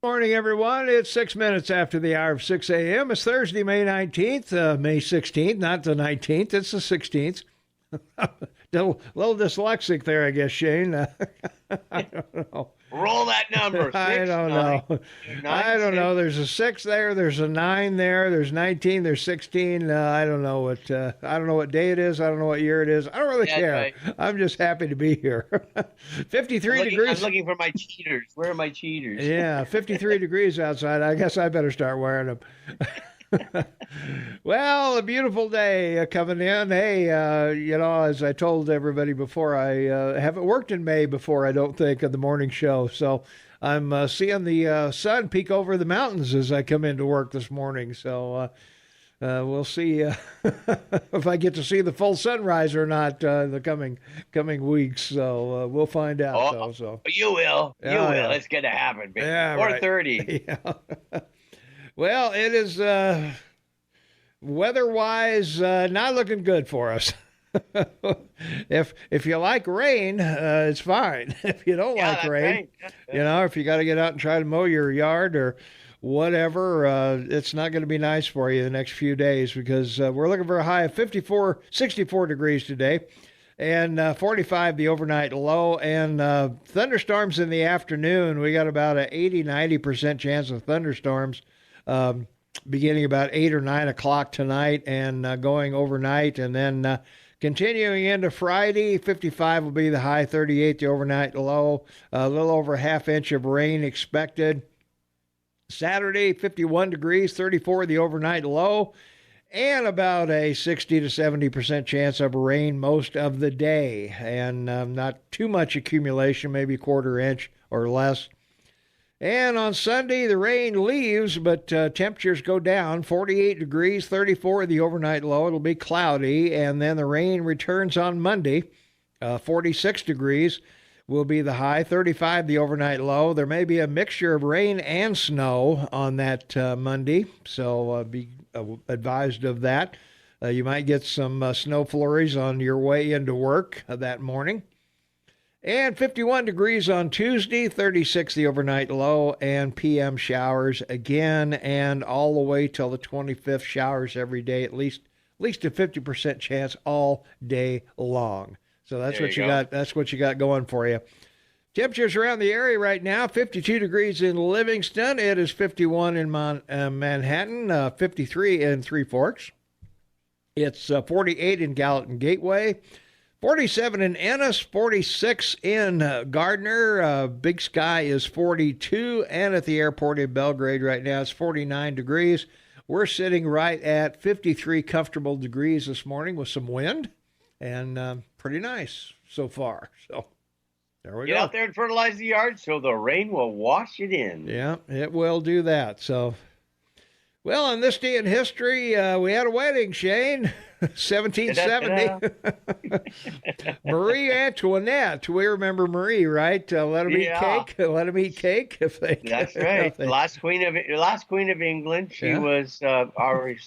Morning, everyone. It's 6 minutes after the hour of 6 a.m. It's Thursday, May 19th, May 16th, not the 19th. It's the 16th. Little dyslexic there, I guess, Shane. I don't know. Roll that number. I don't know. I don't know. There's a 6 there. There's a 9 there. There's 19. There's 16. I don't know what. I don't know what day it is. I don't know what year it is. I don't really care. Right. I'm just happy to be here. 53 degrees. I'm looking for my cheaters. Where are my cheaters? Yeah, 53 degrees outside. I guess I better start wearing them. Well, a beautiful day coming in. Hey, as I told everybody before, I haven't worked in May before, I don't think, of the morning show. So I'm seeing the sun peek over the mountains as I come into work this morning. So we'll see if I get to see the full sunrise or not the coming weeks. So we'll find out. Oh, so you will. You will. Yeah. It's going to happen. Baby. Yeah, 4:30. Yeah. Well, it is weather-wise not looking good for us. If you like rain, it's fine. If you don't like rain, if you got to get out and try to mow your yard or whatever, it's not going to be nice for you the next few days because we're looking for a high of 64 degrees today. And 45 the overnight low, and thunderstorms in the afternoon. We got about an 80-90% chance of thunderstorms beginning about 8 or 9 o'clock tonight and going overnight. And then continuing into Friday, 55 will be the high, 38 the overnight low, a little over a half inch of rain expected. Saturday, 51 degrees, 34 the overnight low, and about a 60 to 70% chance of rain most of the day. And not too much accumulation, maybe a quarter inch or less. And on Sunday, the rain leaves, but temperatures go down. 48 degrees, 34 the overnight low. It'll be cloudy. And then the rain returns on Monday. 46 degrees will be the high, 35 the overnight low. There may be a mixture of rain and snow on that Monday, so be advised of that. You might get some snow flurries on your way into work that morning. And 51 degrees on Tuesday, 36 the overnight low, and PM showers again, and all the way till the 25th, showers every day, at least a 50% chance all day long. So that's what you got. That's what you got going for you. Temperatures around the area right now: 52 degrees in Livingston. It is 51 in Manhattan, 53 in Three Forks. It's 48 in Gallatin Gateway. 47 in Ennis, 46 in Gardner. Big Sky is 42, and at the airport in Belgrade right now it's 49 degrees. We're sitting right at 53 comfortable degrees this morning with some wind, and pretty nice so far. So there we go. Get out there and fertilize the yard so the rain will wash it in. Yeah, it will do that. So, well, on this day in history, we had a wedding, Shane. 1770. Marie Antoinette. We remember Marie, right? Let them eat cake. Let them eat cake if they. That's right. Last queen of England. She was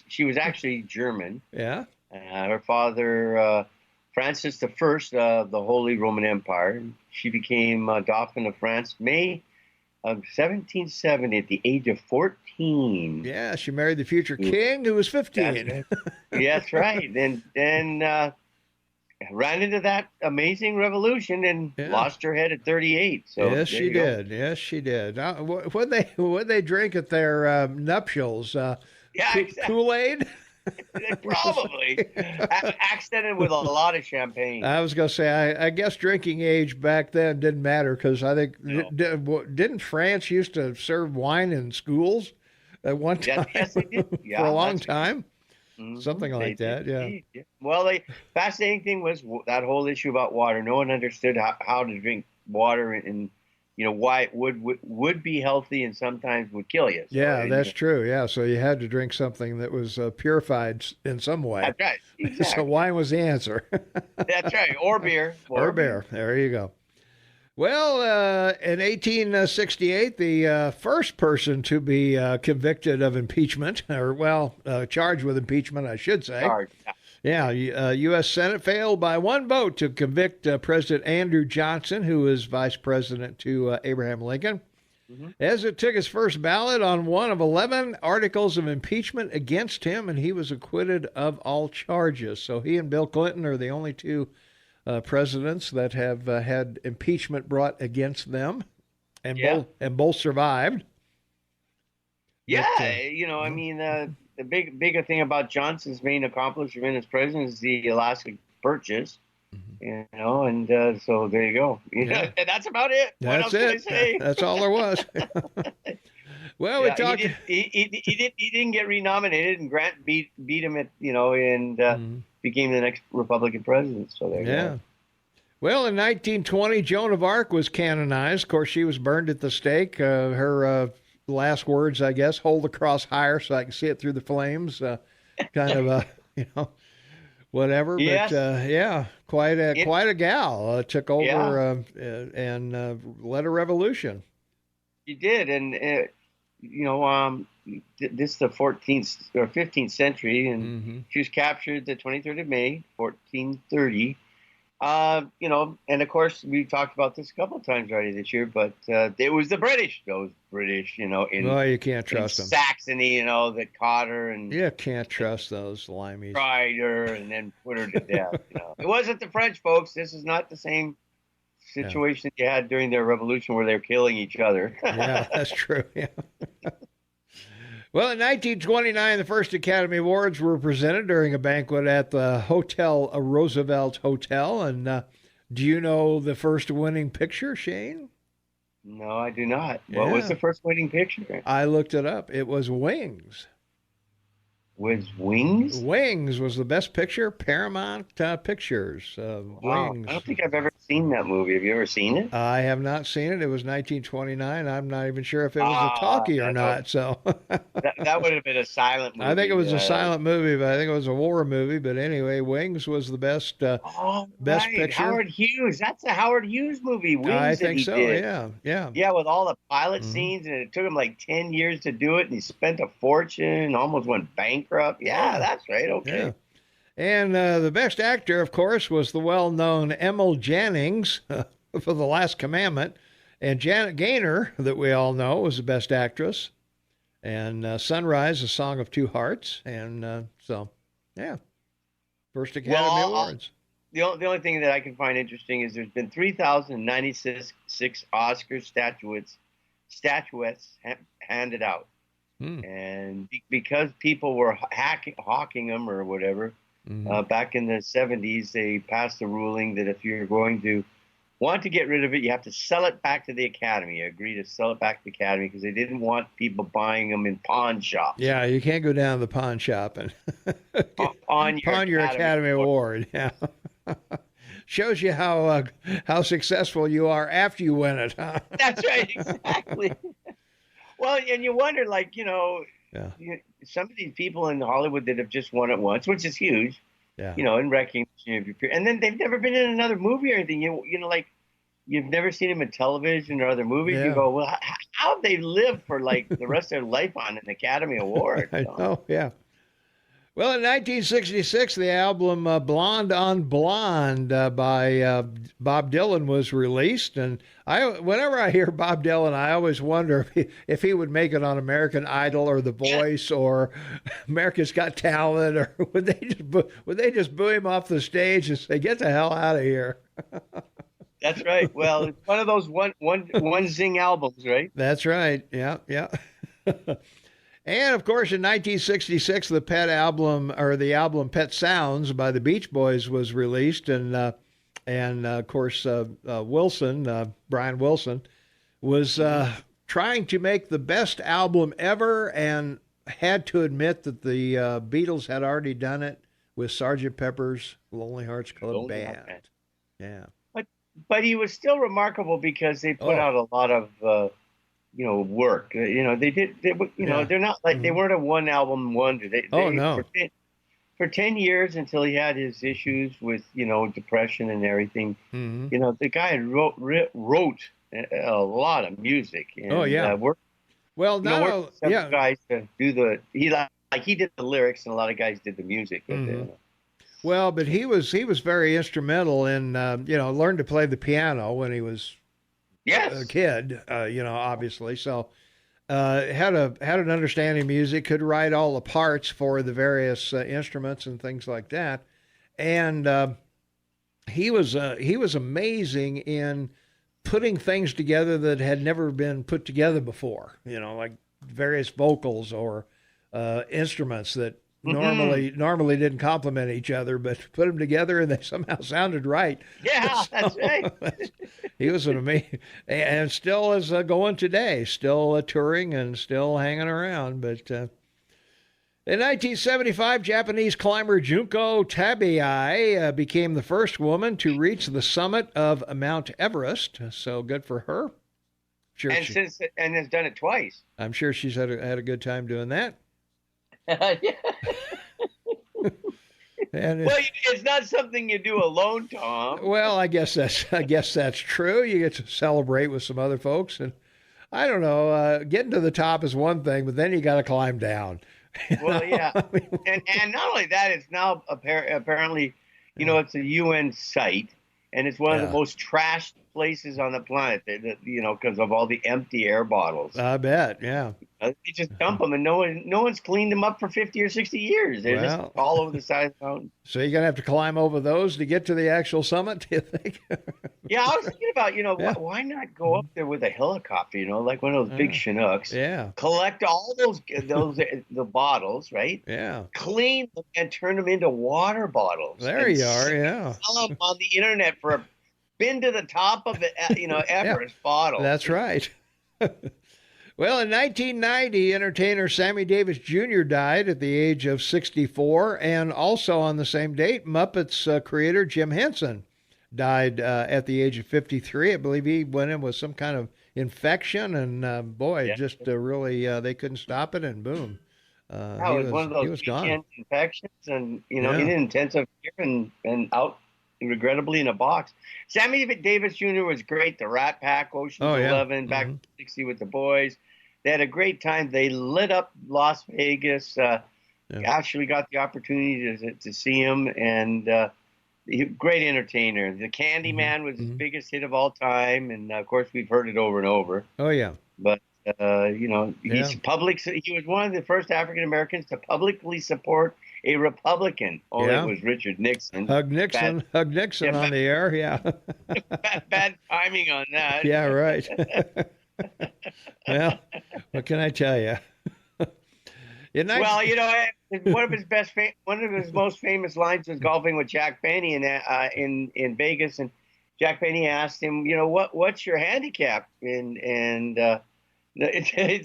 She was actually German. Yeah. Her father, Francis I, the Holy Roman Empire. She became Dauphin of France, May of 1770 at the age of 14. Yeah, she married the future king who was 15. That's right. And ran into that amazing revolution and lost her head at 38. So yes, she did. Yes, she did. What they drink at their nuptials? Exactly. Kool-Aid? Probably. Accented with a lot of champagne. I was going to say, I guess drinking age back then didn't matter because I think, didn't France used to serve wine in schools at one time? Yes, they did. For a long time? Mm-hmm. Something like that, yeah. Well, the fascinating thing was that whole issue about water. No one understood how to drink water and why it would be healthy and sometimes would kill you. So, yeah, that's true. Yeah, so you had to drink something that was purified in some way. That's right. Exactly. So wine was the answer. That's right. Or beer. Or beer. There you go. Well, in 1868, the first person to be convicted of impeachment, or charged with impeachment, I should say. Yeah, U.S. Senate failed by one vote to convict President Andrew Johnson, who was vice president to Abraham Lincoln. as it took his first ballot on one of 11 articles of impeachment against him, and he was acquitted of all charges. So he and Bill Clinton are the only two presidents that have had impeachment brought against them, and both survived. Yeah, but, I mean, the bigger thing about Johnson's main accomplishment as president is the Alaska Purchase. And so there you go. And that's about it. What else can I say? That's all there was. Well, we talked. He didn't get renominated, and Grant beat him at and became the next Republican president. So there you go. Well, in 1920, Joan of Arc was canonized. Of course, she was burned at the stake. Her last words, I guess, "Hold the cross higher so I can see it through the flames." Kind of whatever. Yes. But quite a gal. Took over and led a revolution. She did, and this is the 14th or 15th century, and she was captured the 23rd of May, 1430. And of course we talked about this a couple of times already this year, but it was the British, those British, you can't trust them. Saxony, that caught her, and you can't trust those limeys. Tried her and then put her to death. It wasn't the French, folks. This is not the same situation you had during their revolution where they're killing each other. Yeah, that's true. Yeah. Well, in 1929, the first Academy Awards were presented during a banquet at the Hotel Roosevelt Hotel. And do you know the first winning picture, Shane? No, I do not. What was the first winning picture? I looked it up. It was Wings. Was Wings? Wings was the best picture, Paramount Pictures. Wow. Wings. I don't think I've ever seen that movie. Have you ever seen it? I have not seen it. It was 1929. I'm not even sure if it was a talkie or not. So that would have been a silent movie. I think it was a silent movie, but I think it was a war movie. But anyway, Wings was the best best picture. Howard Hughes. That's a Howard Hughes movie. Wings, I think so. Did. Yeah. Yeah, with all the pilot scenes, and it took him like 10 years to do it, and he spent a fortune, almost went bankrupt. Yeah, that's right. Okay. Yeah. And the best actor, of course, was the well-known Emil Jannings for The Last Commandment. And Janet Gaynor, that we all know, was the best actress. And Sunrise, A Song of Two Hearts. And first Academy Awards. The only thing that I can find interesting is there's been 3,096 Oscar statuettes handed out. And because people were hawking them or whatever, back in the 70s, they passed a ruling that if you're going to want to get rid of it, you have to sell it back to the Academy. Agree to sell it back to the Academy because they didn't want people buying them in pawn shops. Yeah, you can't go down to the pawn shop and pawn your Academy Award. Yeah. Shows you how successful you are after you win it, huh? That's right, exactly. Well, and you wonder, some of these people in Hollywood that have just won it once, which is huge, in recognition of your peer, and then they've never been in another movie or anything. You've never seen them in television or other movies. You go, well, how have they lived for the rest of their life on an Academy Award? I know, yeah. Well, in 1966, the album Blonde on Blonde by Bob Dylan was released. And whenever I hear Bob Dylan, I always wonder if he would make it on American Idol or The Voice or America's Got Talent, or would they just boo him off the stage and say, "Get the hell out of here"? That's right. Well, it's one of those one zing albums, right? That's right. Yeah. And, of course, in 1966, the album Pet Sounds by the Beach Boys was released. And of course, Brian Wilson, was trying to make the best album ever and had to admit that the Beatles had already done it with Sgt. Pepper's Lonely Hearts Club Band. Yeah. But he was still remarkable because they put out a lot of work. They're not they weren't a one album wonder. No. For 10 years until he had his issues with, depression and everything, the guy wrote a lot of music. And, guys to do he did the lyrics and a lot of guys did the music. Well, but he was very instrumental in, learned to play the piano when he was Yes. kid, obviously. So had an understanding of music, could write all the parts for the various instruments and things like that, and he was amazing in putting things together that had never been put together before. Like various vocals or instruments that normally didn't complement each other, but put them together and they somehow sounded right. Yeah, that's right. He was an amazing, and still is going today, still touring and still hanging around. But in 1975, Japanese climber Junko Tabai became the first woman to reach the summit of Mount Everest. So good for her. Sure, and has done it twice. I'm sure she's had a good time doing that. Yeah. And well, it's not something you do alone, Tom. Well, I guess that's true. You get to celebrate with some other folks, and I don't know. Getting to the top is one thing, but then you got to climb down. Well, yeah, and not only that, it's now apparently, it's a UN site, and it's one of the most trashed places on the planet. Because of all the empty air bottles. I bet, yeah. They just dump them, and no one's cleaned them up for 50 or 60 years. They're just all over the side of the mountain. So you're gonna have to climb over those to get to the actual summit, do you think? Yeah, I was thinking about, why not go up there with a helicopter? Like one of those big Chinooks. Yeah. Collect all those the bottles, right? Yeah. Clean them and turn them into water bottles. There you are. Yeah. Sell them on the internet for a been to the top of the Everest bottle. That's right. Well, in 1990, entertainer Sammy Davis Jr. died at the age of 64, and also on the same date, Muppets creator Jim Henson died at the age of 53. I believe he went in with some kind of infection, and really they couldn't stop it, and boom, he was gone. Infections, and in intensive care and out. Regrettably in a box. Sammy Davis Jr. was great. The Rat Pack, Ocean's 11, back in 60 with the boys. They had a great time. They lit up Las Vegas. Actually got the opportunity to see him, and great entertainer. The Candyman was his biggest hit of all time, and of course we've heard it over and over. Oh yeah. But he's public. He was one of the first African Americans to publicly support a Republican. It was Richard Nixon. Hug Nixon on the air. Yeah. bad timing on that. Yeah, right. Well, what can I tell you? One of his most famous lines was golfing with Jack Benny in Vegas, and Jack Benny asked him, what's your handicap? And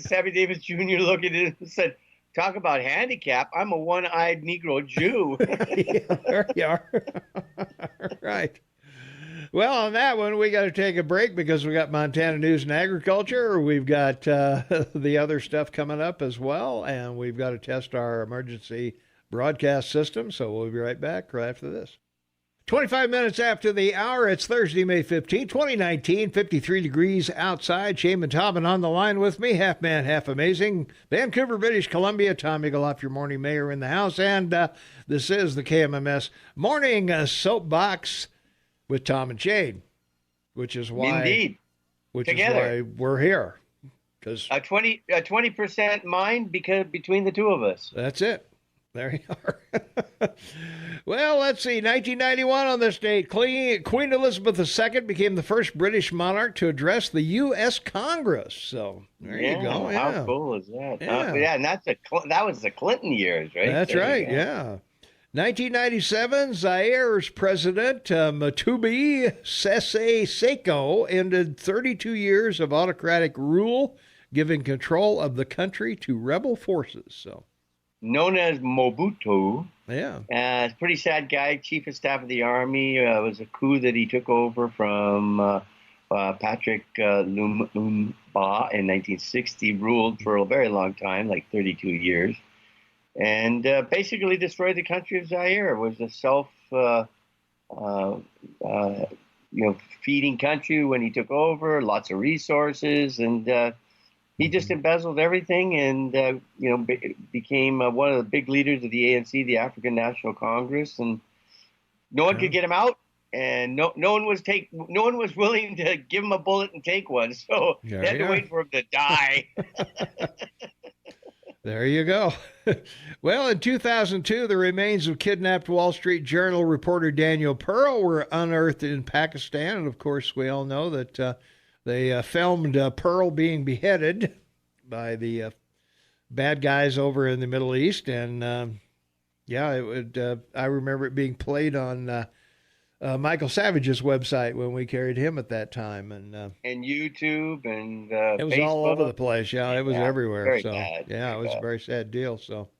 Sammy Davis Jr. looked at it and said, talk about handicap. I'm a one-eyed Negro Jew. Yeah, there you are. Right. Well, on that one, we got to take a break because we got Montana News and Agriculture. We've got the other stuff coming up as well, and we've got to test our emergency broadcast system. So we'll be right back right after this. 25 minutes after the hour, it's Thursday, May 15, 2019, 53 degrees outside. Shane and Tobin on the line with me, half man, half amazing. Vancouver, British Columbia, Tom Eagleoff, your morning mayor in the house. And this is the KMMS Morning Soapbox with Tom and Shane, which is why, Indeed. Which Together. Is why we're here. A 20% mind between the two of us. That's it. There you are. Well, let's see. 1991 on this date, Queen Elizabeth II became the first British monarch to address the U.S. Congress. So there you go. Yeah. How cool is that? And that was the Clinton years, right? That's right. Yeah. 1997, Zaire's president, Matubi Sese Seko, ended 32 years of autocratic rule, giving control of the country to rebel forces. So. Known as Mobutu. Yeah. Pretty sad guy, chief of staff of the army. It was a coup that he took over from Patrick Lumumba in 1960, ruled for a very long time, like 32 years, and basically destroyed the country of Zaire. It was a feeding country when he took over, lots of resources, and he just embezzled everything and, became one of the big leaders of the ANC, the African National Congress. And no one could get him out. and no one was willing to give him a bullet and take one, so they had to wait for him to die. There you go. Well, in 2002, the remains of kidnapped Wall Street Journal reporter Daniel Pearl were unearthed in Pakistan. And, of course, we all know that they filmed Pearl being beheaded by the bad guys over in the Middle East. And, I remember it being played on Michael Savage's website when we carried him at that time, and YouTube and it was Facebook. all over the place. Yeah, it was everywhere. Very so bad. yeah, Very it was bad. a very sad deal. So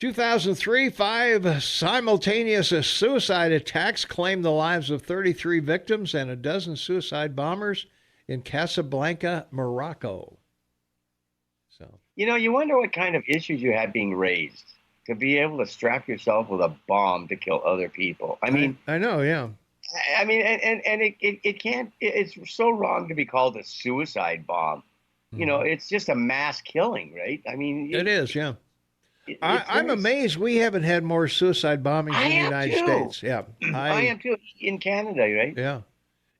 2003, 5 simultaneous suicide attacks claimed the lives of 33 victims and a dozen suicide bombers in Casablanca, Morocco. So you wonder what kind of issues you had being raised to be able to strap yourself with a bomb to kill other people. I mean, I know, yeah. I mean, and it can't. It's so wrong to be called a suicide bomb. It's just a mass killing, right? I mean, it is, yeah. I'm amazed we haven't had more suicide bombings in the United States. Yeah, I am too. In Canada, right? Yeah,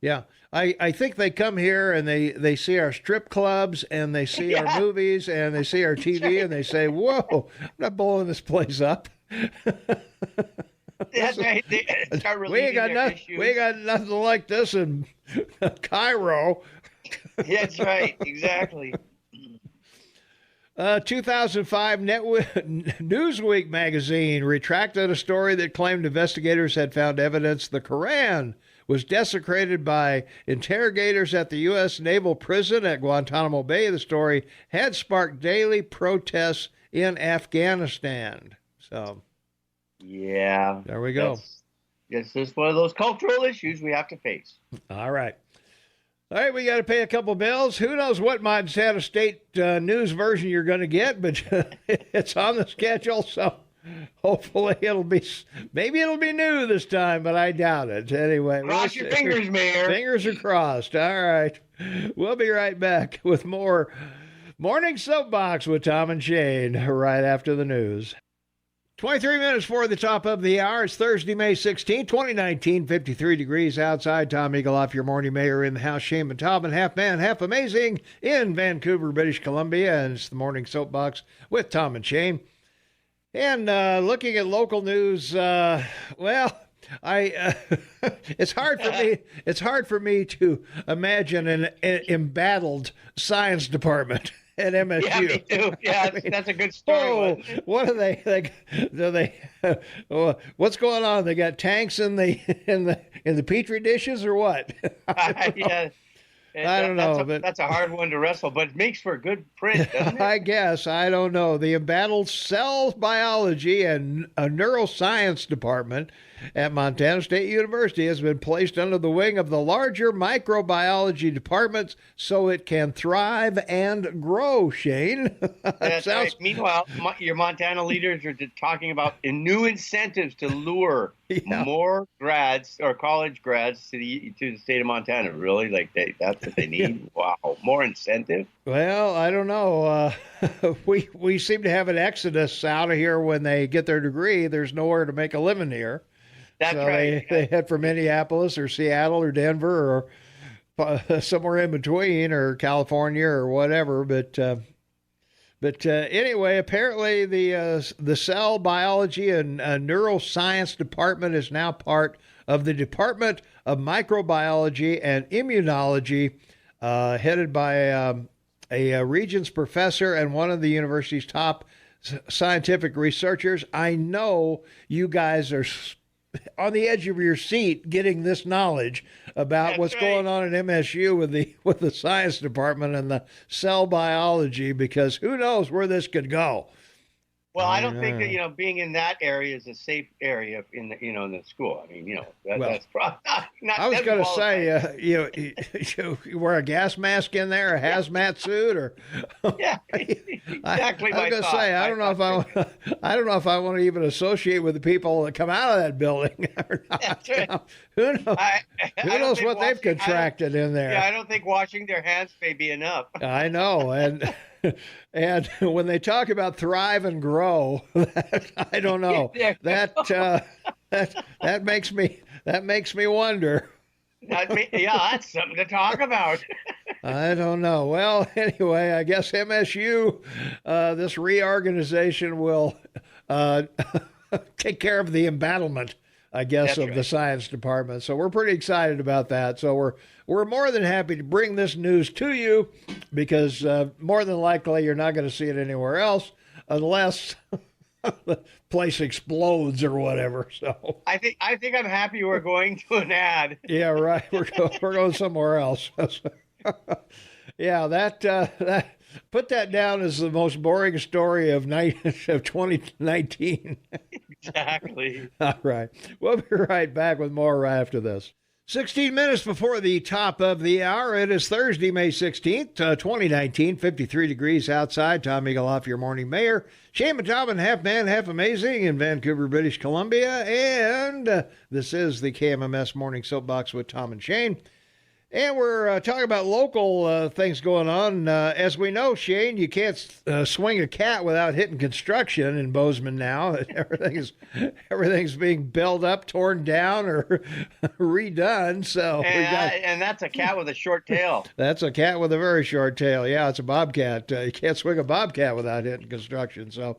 yeah. I think they come here and they see our strip clubs and they see our movies and they see our TV right. And they say, "Whoa, I'm not blowing this place up." That's right. We ain't got nothing like this in Cairo. That's right. Exactly. 2005 Newsweek magazine retracted a story that claimed investigators had found evidence the Quran was desecrated by interrogators at the U.S. Naval Prison at Guantanamo Bay. The story had sparked daily protests in Afghanistan. So, yeah, there we go. It's just one of those cultural issues we have to face. All right. All right, we got to pay a couple bills. Who knows what Montana State news version you're going to get, but it's on the schedule, so hopefully maybe it'll be new this time, but I doubt it. Anyway. Cross your fingers, Mayor. Fingers are crossed. All right. We'll be right back with more Morning Soapbox with Tom and Shane right after the news. 23 minutes for the top of the hour. It's Thursday, May 16, 2019, 53 degrees outside. Tom Eagleoff, your morning mayor in the house. Shane and Tom, half man, half amazing in Vancouver, British Columbia. And it's the Morning Soapbox with Tom and Shane. And looking at local news, it's hard for me to imagine an embattled science department at MSU. Yeah, me too. Yeah, that's a good story. What are they? What's going on? They got tanks in the petri dishes or what? Yeah. I don't know. That's a hard one to wrestle, but it makes for a good print, doesn't it? I guess. I don't know. The embattled cell biology and a neuroscience department at Montana State University has been placed under the wing of the larger microbiology departments so it can thrive and grow, Shane. That's right. Meanwhile, your Montana leaders are talking about new incentives to lure more grads or college grads to the state of Montana. Really? That's what they need? Yeah. Wow. More incentive? Well, I don't know. We seem to have an exodus out of here when they get their degree. There's nowhere to make a living here. That's right. They head for Minneapolis or Seattle or Denver or somewhere in between, or California or whatever. But anyway, apparently the cell biology and neuroscience department is now part of the Department of Microbiology and Immunology, headed by a Regents professor and one of the university's top scientific researchers. I know you guys are on the edge of your seat getting this knowledge about what's going on at MSU with the science department and the cell biology, because who knows where this could go. Well, I don't think that, being in that area is a safe area in the school. I mean, that's probably not. I was going to say, you wear a gas mask in there, a hazmat suit, or yeah, exactly. I was going to say, I don't know if I want to even associate with the people that come out of that building or not. That's right. Who knows? Who knows what they've contracted in there? Yeah, I don't think washing their hands may be enough. I know, and when they talk about thrive and grow, I don't know. That makes me That makes me wonder. That's something to talk about. I don't know. Well, anyway, I guess MSU, this reorganization will take care of the embattlement, I guess, of the science department. So we're pretty excited about that. So we're more than happy to bring this news to you because more than likely you're not going to see it anywhere else unless the place explodes or whatever. So I think I'm happy we're going to an ad. Yeah, right. We're going somewhere else. Yeah, that put that down as the most boring story of 2019. Exactly. All right. We'll be right back with more right after this. 16 minutes before the top of the hour. It is Thursday, May 16th, 2019, 53 degrees outside. Tom Eaglehoff, your morning mayor. Shane Matobin, half man, half amazing in Vancouver, British Columbia. And this is the KMMS Morning Soapbox with Tom and Shane. And we're talking about local things going on. As we know, Shane, you can't swing a cat without hitting construction in Bozeman now. Everything's being built up, torn down, or redone. So and that's a cat with a short tail. That's a cat with a very short tail. Yeah, it's a bobcat. You can't swing a bobcat without hitting construction. So.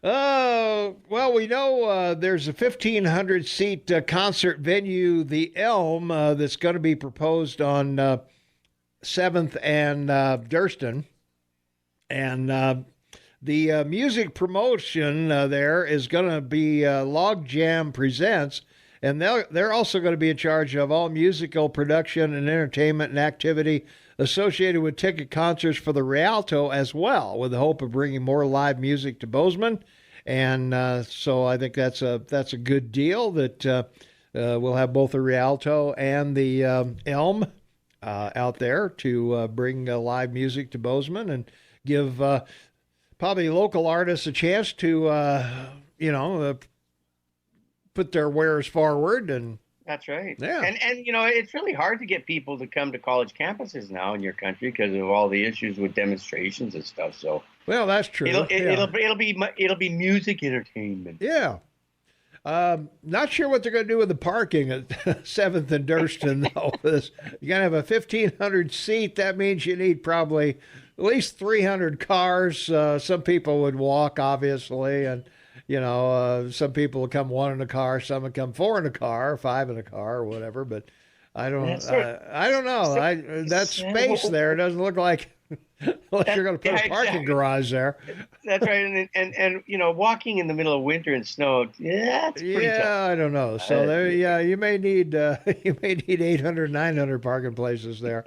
Well, we know there's a 1,500-seat concert venue, the ELM, that's going to be proposed on 7th and Durston. And the music promotion there is going to be Logjam Presents. And they're also going to be in charge of all musical production and entertainment and activity associated with ticket concerts for the Rialto as well, with the hope of bringing more live music to Bozeman. And so I think that's a good deal that we'll have both the Rialto and the ELM out there to bring live music to Bozeman and give probably local artists a chance to, put their wares forward. And that's right. Yeah. And it's really hard to get people to come to college campuses now in your country because of all the issues with demonstrations and stuff. So well, that's true. It'll be music entertainment. Yeah. Not sure what they're going to do with the parking at 7th and Durston, though. You're going to have a 1,500 seat. That means you need probably at least 300 cars. Some people would walk, obviously, and some people will come one in a car, some will come four in a car, five in a car, or whatever. But I don't know. That space there doesn't look like unless you're going to put a parking garage there. That's right. And walking in the middle of winter and snow, it's pretty tough. I don't know. So you may need 800, 900 parking places there.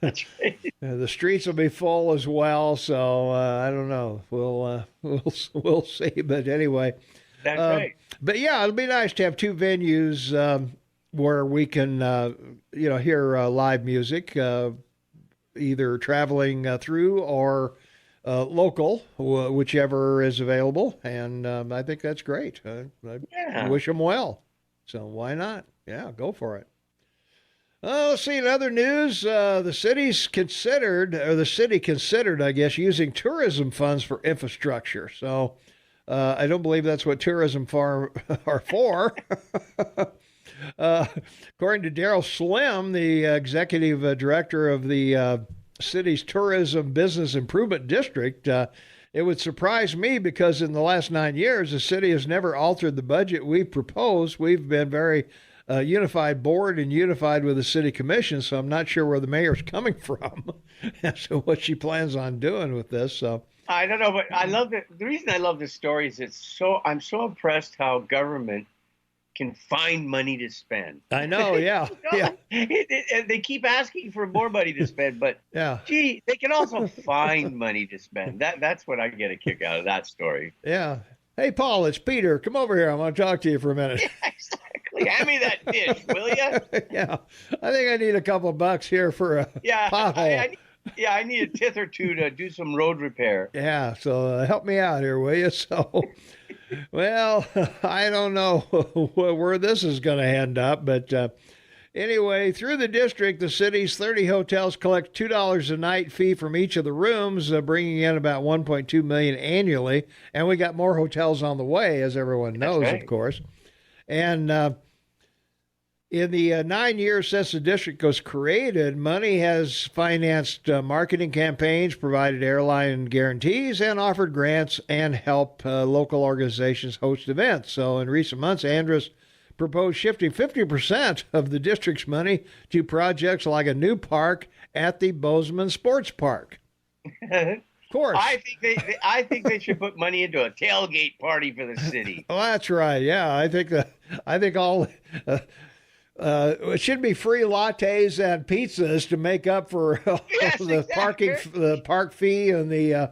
That's right. The streets will be full as well. So I don't know. We'll see. But anyway, that's right. But yeah, it'll be nice to have two venues where we can hear live music. Either traveling through or local, whichever is available. And I think that's great. I wish them well. So why not? Yeah, go for it. Let's see, in other news, the city considered, I guess, using tourism funds for infrastructure. So I don't believe that's what tourism are for. According to Daryl Slim, the executive director of the city's Tourism Business Improvement District, it would surprise me because in the last 9 years, the city has never altered the budget we proposed. We've been very unified board and unified with the city commission, so I'm not sure where the mayor's coming from as to what she plans on doing with this. So I don't know, but I love it. The reason I love this story is I'm so impressed how government can find money to spend. I know, yeah. Yeah. They keep asking for more money to spend, but gee, they can also find money to spend. That's what I get a kick out of that story. Yeah. Hey, Paul, it's Peter. Come over here. I want to talk to you for a minute. Yeah, exactly. Hand me that dish, will you? Yeah. I think I need a couple of bucks here for a pothole. I need a tith or two to do some road repair. Yeah, so help me out here, will you? So, well, I don't know where this is going to end up, but anyway, through the district, the city's 30 hotels collect $2 a night fee from each of the rooms, bringing in about $1.2 million annually, and we got more hotels on the way, as everyone knows, of course. And In the 9 years since the district was created, money has financed marketing campaigns, provided airline guarantees, and offered grants and help local organizations host events. So in recent months, Andrus proposed shifting 50% of the district's money to projects like a new park at the Bozeman Sports Park. Of course. I think they should put money into a tailgate party for the city. Well, that's right. Yeah, I think all it should be free lattes and pizzas to make up for the park fee and the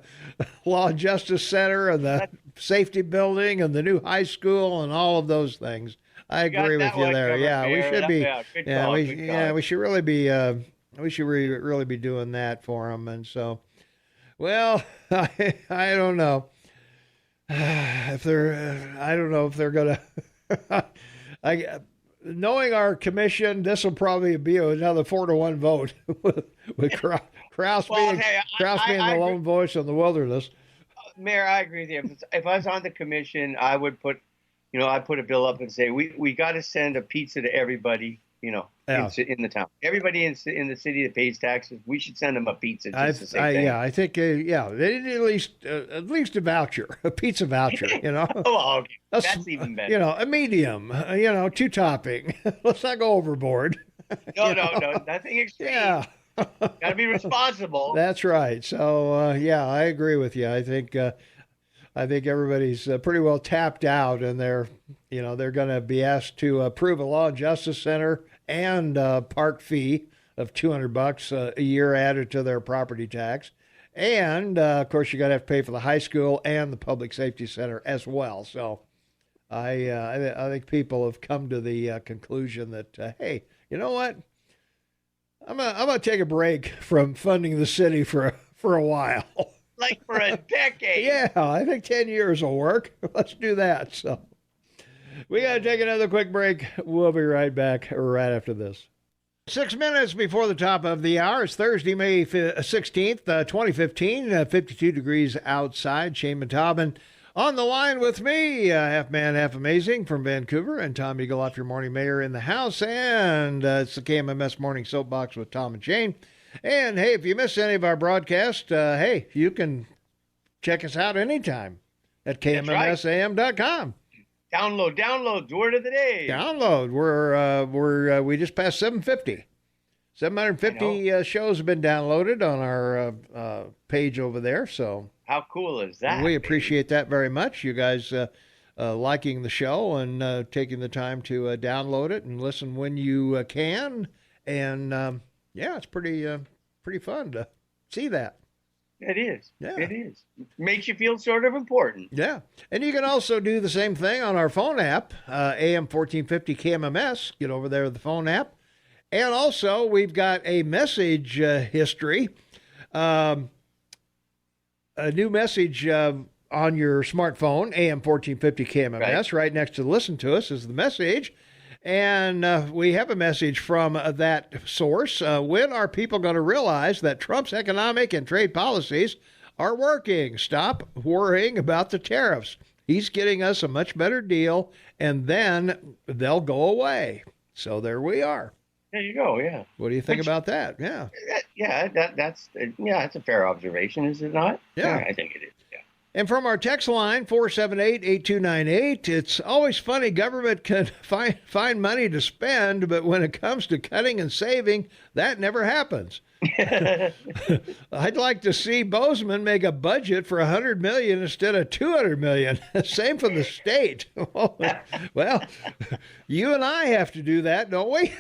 Law and Justice Center and the safety building and the new high school and all of those things. I agree with you there. Yeah, we should be. We should really be. We should really be doing that for them. And so, well, I don't know if they're. I don't know if they're gonna. Knowing our commission, this will probably be another 4-1 vote with Krause being the lone voice in the wilderness. Mayor, I agree with you. If I was on the commission, I would put, I'd put a bill up and say we got to send a pizza to everybody, in the town. Everybody in the city that pays taxes, we should send them a pizza. Just to say thanks. Yeah, I think they need at least a voucher, a pizza voucher. Oh, okay. That's even better. A medium. 2-topping. Let's not go overboard. No, nothing extreme. Yeah. Got to be responsible. That's right. So I agree with you. I think everybody's pretty well tapped out, and they're going to be asked to approve a Law and Justice Center and park fee of $200 a year added to their property tax, and of course you got to have to pay for the high school and the public safety center as well. So I think people have come to the conclusion that hey, you know what? I'm gonna take a break from funding the city for a while. Like for a decade. Yeah, I think 10 years will work. Let's do that. So we got to take another quick break. We'll be right back right after this. 6 minutes before the top of the hour. It's Thursday, May 16th, 2015, 52 degrees outside. Shane Taubman on the line with me, half man, half amazing from Vancouver, and Tom Eagleoff, your morning mayor in the house. And it's the KMMS Morning Soapbox with Tom and Shane. And, hey, if you miss any of our broadcast, hey, you can check us out anytime at KMMSAM.com. Download, word of the day. Download. We just passed 750. 750 shows have been downloaded on our page over there. So how cool is that? We appreciate that very much. You guys liking the show and taking the time to download it and listen when you can. And it's pretty fun to see that. It is. Yeah. It is. Makes you feel sort of important. Yeah. And you can also do the same thing on our phone app, AM 1450 KMMS. Get over there with the phone app. And also, we've got a message history, a new message on your smartphone, AM 1450 KMMS. Right. Right next to Listen to Us is the message. And we have a message from that source. When are people going to realize that Trump's economic and trade policies are working? Stop worrying about the tariffs. He's getting us a much better deal, and then they'll go away. So there we are. There you go. Yeah. What do you think about that? Yeah. That's a fair observation, is it not? Yeah, I think it is. Yeah. And from our text line, 478-8298, it's always funny government can find money to spend, but when it comes to cutting and saving, that never happens. I'd like to see Bozeman make a budget for $100 million instead of $200 million. Same for the state. Well, you and I have to do that, don't we?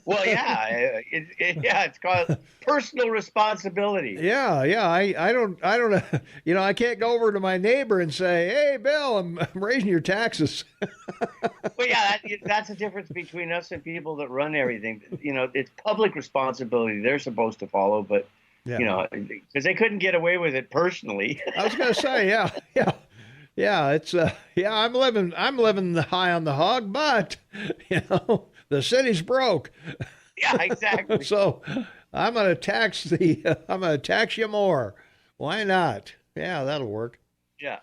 Well, yeah, it's called personal responsibility. Yeah. I don't, I can't go over to my neighbor and say, "Hey, Bill, I'm raising your taxes." Well, yeah, that's the difference between us and people that run everything. It's public responsibility they're supposed to follow, but because they couldn't get away with it personally. I was going to say, yeah. It's I'm living high on the hog, but the city's broke. Yeah, exactly. So I'm going to tax you more. Why not? Yeah, that'll work. Yeah.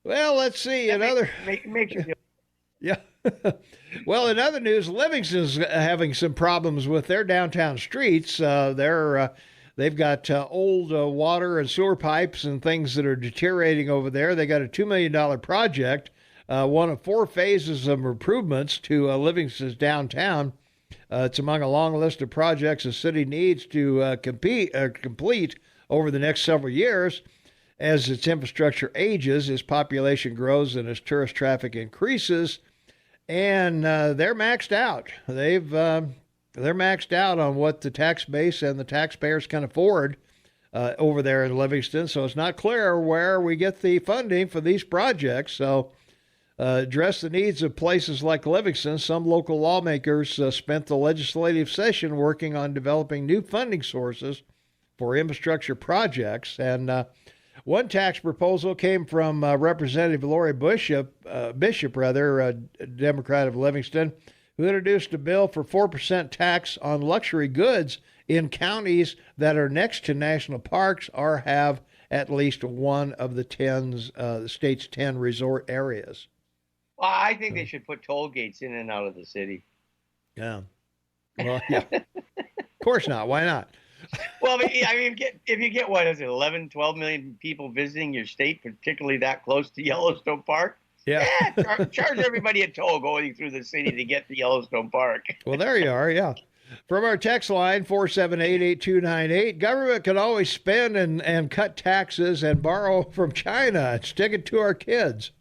Well, let's see. Make you feel. Yeah. Well, in other news, Livingston's having some problems with their downtown streets. They've got old water and sewer pipes and things that are deteriorating over there. They got a $2 million project, one of 4 phases of improvements to Livingston's downtown. It's among a long list of projects the city needs to complete over the next several years as its infrastructure ages, as population grows, and as tourist traffic increases. And they're maxed out. They're maxed out on what the tax base and the taxpayers can afford over there in Livingston. So it's not clear where we get the funding for these projects. So address the needs of places like Livingston. Some local lawmakers spent the legislative session working on developing new funding sources for infrastructure projects. And one tax proposal came from Representative Lori Bishop, a Democrat of Livingston, who introduced a bill for 4% tax on luxury goods in counties that are next to national parks or have at least one of the state's 10 resort areas. Well, I think they should put toll gates in and out of the city. Yeah. Well, yeah. Of course not. Why not? Well, I mean, if you get, what is it, 11, 12 million people visiting your state, particularly that close to Yellowstone Park? Yeah. Charge everybody a toll going through the city to get to Yellowstone Park. Well, there you are, yeah. From our text line, 478-8298, government can always spend and cut taxes and borrow from China and stick it to our kids.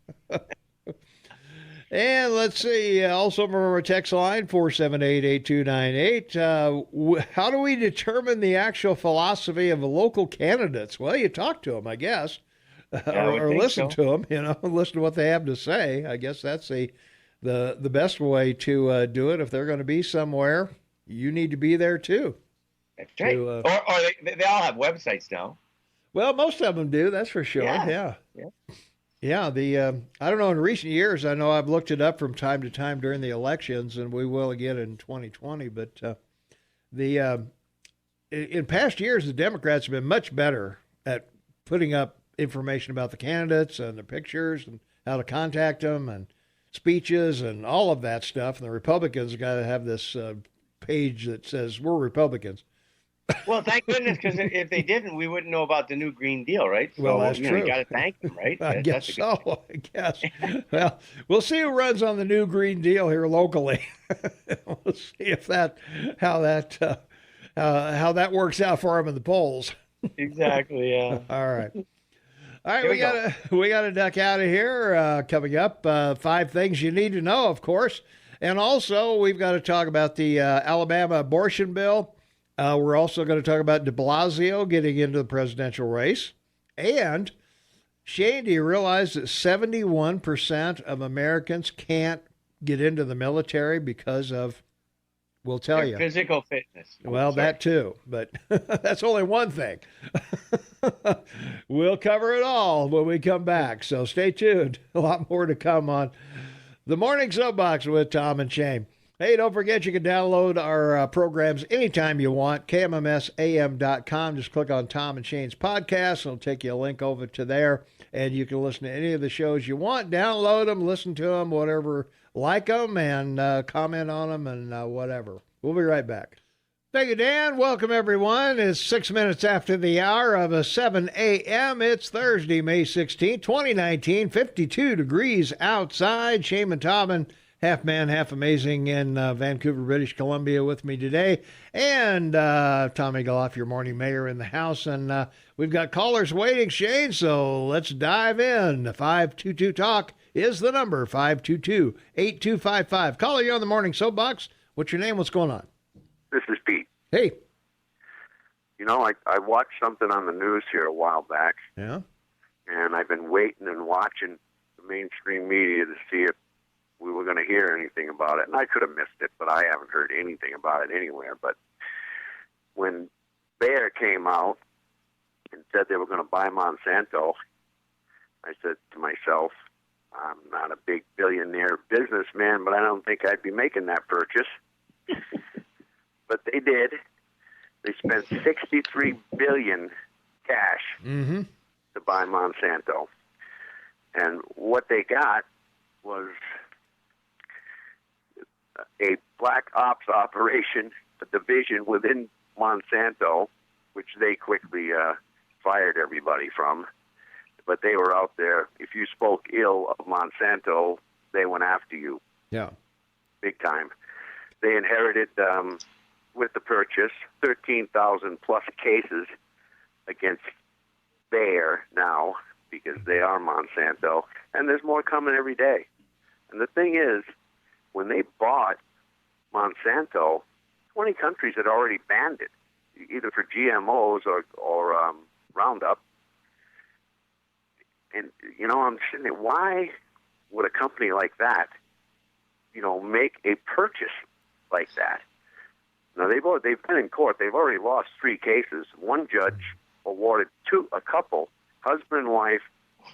And let's see, also from our text line, 478-8298, how do we determine the actual philosophy of the local candidates? Well, you talk to them, I guess, or listen to them, listen to what they have to say. I guess that's the best way to do it. If they're going to be somewhere, you need to be there too. That's right. Or they all have websites now. Well, most of them do, that's for sure, yeah. Yeah, I don't know, in recent years, I know I've looked it up from time to time during the elections, and we will again in 2020, but in past years, the Democrats have been much better at putting up information about the candidates and the pictures and how to contact them and speeches and all of that stuff, and the Republicans have got to have this page that says, we're Republicans. Well, thank goodness, because if they didn't, we wouldn't know about the new Green Deal, right? So, well, that's true. You got to thank them, right? I guess so. I guess. Well, we'll see who runs on the new Green Deal here locally. We'll see how that works out for them in the polls. Exactly. Yeah. All right. We got to duck out of here. Coming up, 5 things you need to know, of course, and also we've got to talk about the Alabama abortion bill. We're also going to talk about DeBlasio getting into the presidential race. And, Shane, do you realize that 71% of Americans can't get into the military because of, we'll tell you, physical fitness? Well, that too, but that's only one thing. We'll cover it all when we come back, so stay tuned. A lot more to come on the Morning Soapbox with Tom and Shane. Hey, don't forget you can download our programs anytime you want, KMMSAM.com. Just click on Tom and Shane's podcast. It'll take you a link over to there, and you can listen to any of the shows you want. Download them, listen to them, whatever, like them, and comment on them, and whatever. We'll be right back. Thank you, Dan. Welcome, everyone. It's 6 minutes after the hour of 7 a.m. It's Thursday, May 16, 2019, 52 degrees outside. Shane and Tom, half man, half amazing in Vancouver, British Columbia with me today. And Tommy Goloff, your morning mayor in the house. And we've got callers waiting, Shane, so let's dive in. 522-TALK is the number, 522-8255. Caller, you're on the Morning Soapbox. What's your name? What's going on? This is Pete. Hey. I watched something on the news here a while back. Yeah. And I've been waiting and watching the mainstream media to see if we were going to hear anything about it. And I could have missed it, but I haven't heard anything about it anywhere. But when Bayer came out and said they were going to buy Monsanto, I said to myself, I'm not a big billionaire businessman, but I don't think I'd be making that purchase. But they did. They spent $63 billion cash to buy Monsanto. And what they got was a black ops operation, a division within Monsanto, which they quickly fired everybody from. But they were out there. If you spoke ill of Monsanto, they went after you. Yeah. Big time. They inherited, with the purchase, 13,000 plus cases against Bayer now, because they are Monsanto, and there's more coming every day. And the thing is, when they bought Monsanto, 20 countries had already banned it, either for GMOs or Roundup. And, I'm sitting there, why would a company like that, make a purchase like that? Now, they've been in court. They've already lost 3 cases. One judge awarded a couple, husband and wife,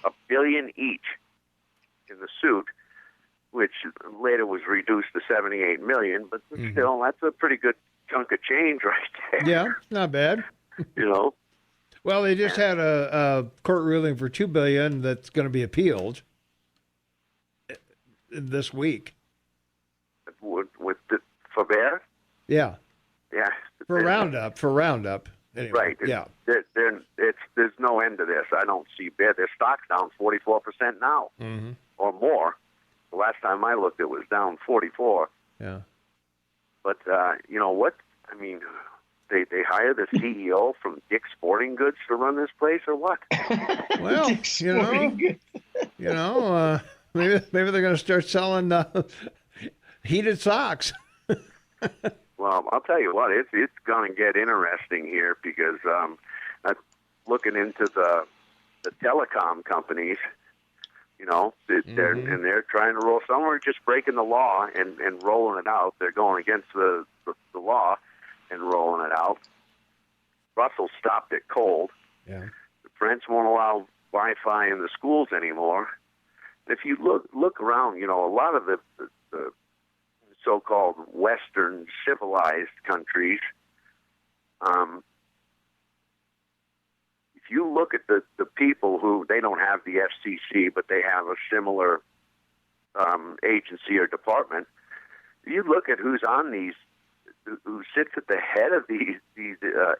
$1 billion each in the suit, which later was reduced to $78 million. But still, that's a pretty good chunk of change right there. Yeah, not bad. Well, they just had a court ruling for $2 billion that's going to be appealed this week. For Bayer? Yeah. Yeah. For Roundup. Anyway, right. Yeah. There's no end to this. I don't see Bayer. Their stock's down 44% now, or more. The last time I looked, it was down 44. Yeah. But you know what? I mean, they hire the CEO from Dick's Sporting Goods to run this place, or what? Well, maybe they're going to start selling heated socks. Well, I'll tell you what, it's going to get interesting here, because I'm looking into the telecom companies. They're trying to roll. Some are just breaking the law and rolling it out. They're going against the law and rolling it out. Brussels stopped it cold. Yeah. The French won't allow Wi-Fi in the schools anymore. If you look around, a lot of the so-called Western civilized countries, if you look at the people who, they don't have the FCC, but they have a similar agency or department, you look at who's on these, who sits at the head of these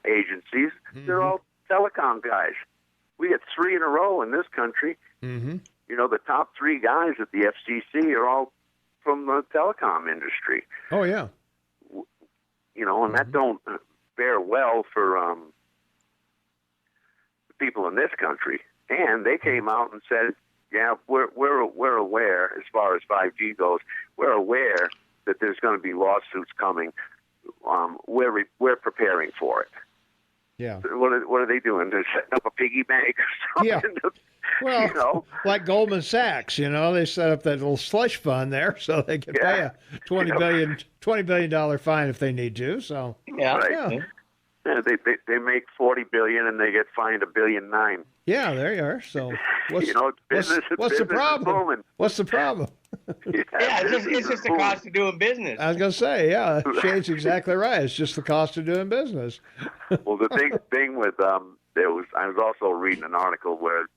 agencies, they're all telecom guys. We get 3 in a row in this country. The top 3 guys at the FCC are all from the telecom industry. Oh, yeah. And that don't bear well for the people in this country. And they came out and said, yeah, we're aware, as far as 5G goes, we're aware that there's going to be lawsuits coming. We're preparing for it. Yeah. What are they doing? They're setting up a piggy bank or something? Yeah. Well, like Goldman Sachs, they set up that little slush fund there so they can pay a $20 billion fine if they need to. So right. Yeah, they make $40 billion and they get fined $1.9 billion. Yeah, there you are. So what's what's the problem? What's the problem? It's just the cost of doing business. I was going to say, Shane's exactly right. It's just the cost of doing business. Well, the thing with I was also reading an article where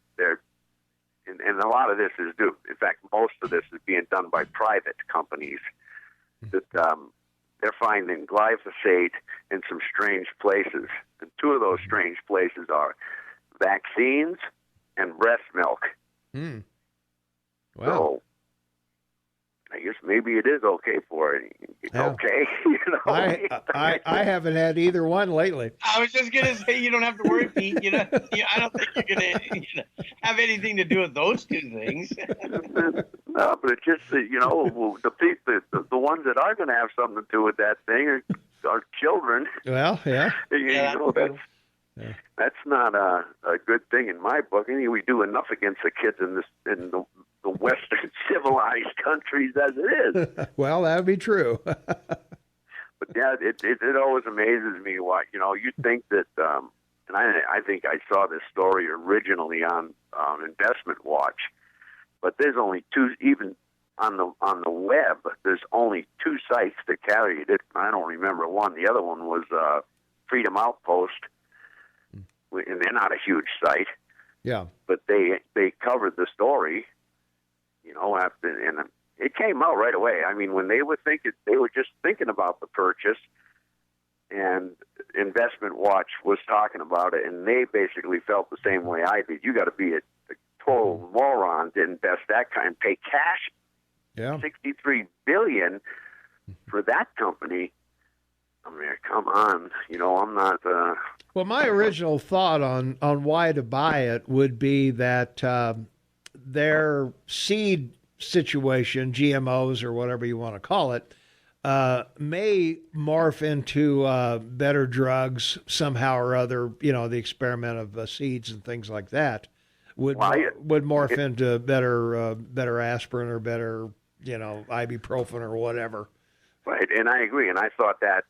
and a lot of this is in fact, most of this is being done by private companies, that they're finding glyphosate in some strange places. And 2 of those strange places are vaccines and breast milk. Wow. So I guess maybe it is okay for it. Yeah. Okay, I haven't had either one lately. I was just gonna say, you don't have to worry, Pete. I don't think you're gonna have anything to do with those 2 things. No, but it's just the ones that are going to have something to do with that thing are children. Well, yeah. That's not a good thing in my book. We do enough against the kids in the Western civilized countries as it is. Well, that would be true. But yeah, it always amazes me why, you think that, and I think I saw this story originally on Investment Watch, but there's only 2, even on the web, there's only 2 sites that carried it. I don't remember one. The other one was Freedom Outpost, and they're not a huge site. Yeah. But they covered the story, after, and it came out right away. I mean, when they were just thinking about the purchase, and Investment Watch was talking about it, and they basically felt the same way I did. You got to be a total moron to invest that kind, pay cash, $63 billion for that company. I mean, come on, I'm not. Well, my original thought on why to buy it would be that their seed situation, GMOs or whatever you want to call it, may morph into better drugs somehow or other. The experiment of seeds and things like that would morph into better aspirin or better ibuprofen or whatever. Right, and I agree, and I thought that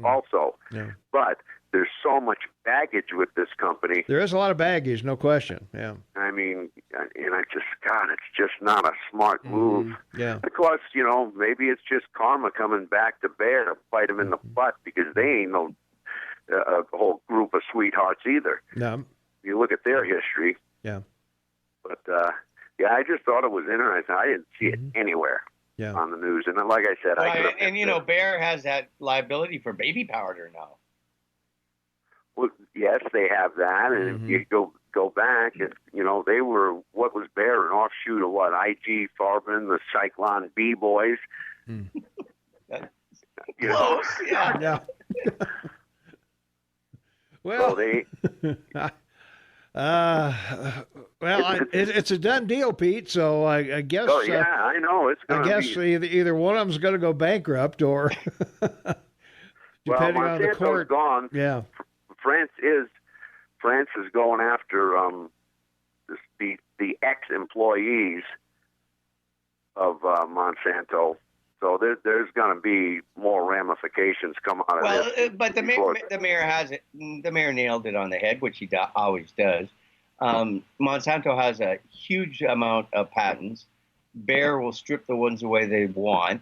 also. Yeah. But there's so much baggage with this company. There is a lot of baggage, no question. Yeah. I mean, and it's just not a smart move. Yeah. Of course, maybe it's just karma coming back to bear to bite them in the butt, because they ain't no a whole group of sweethearts either. No. You look at their history. Yeah. But, I just thought it was interesting. I didn't see it anywhere. Yeah. On the news, and like I said, Bayer has that liability for baby powder now. Well, yes, they have that, and if you go back, and they were what was Bayer, an offshoot of what, IG Farben, the Cyclone B boys. Close, yeah. Well, so they. It's a done deal, Pete. So I guess. Oh yeah, I know it's. I guess either one of them's going to go bankrupt, or depending on the court. Gone. Yeah. France is going after the ex-employees of Monsanto. So there's going to be more ramifications come out of this. But the mayor has it. The mayor nailed it on the head, which he always does. Monsanto has a huge amount of patents. Bayer will strip the ones away they want,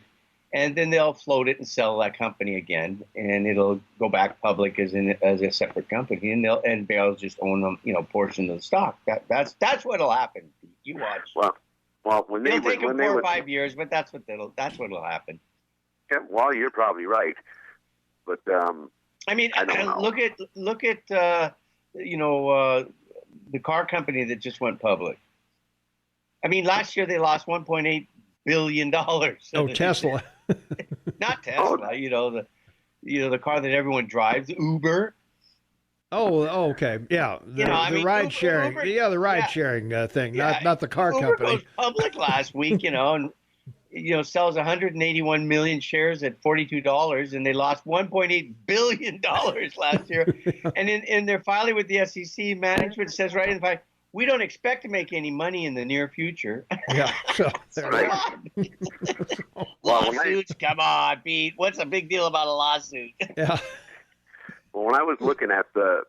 and then they'll float it and sell that company again, and it'll go back public as a separate company, and Bayer will just own them, portion of the stock. That's what'll happen. You watch. Well, it'll take them 4 or 5 years, but that's what'll happen. Yeah, well, you're probably right, but I mean, I don't know. Look at the car company that just went public. I mean, last year they lost $1.8 billion. Oh, Tesla. Not Tesla. The car that everyone drives, Uber. Oh, okay, yeah. The ride sharing, the ride sharing thing, not the car Uber company. Goes public last week, and sells 181 million shares at $42, and they lost $1.8 billion last year. And in their filing with the SEC, management says right in the file, we don't expect to make any money in the near future. Yeah, so right. Lawsuits, come on, Pete. What's the big deal about a lawsuit? Yeah. Well, when I was looking at the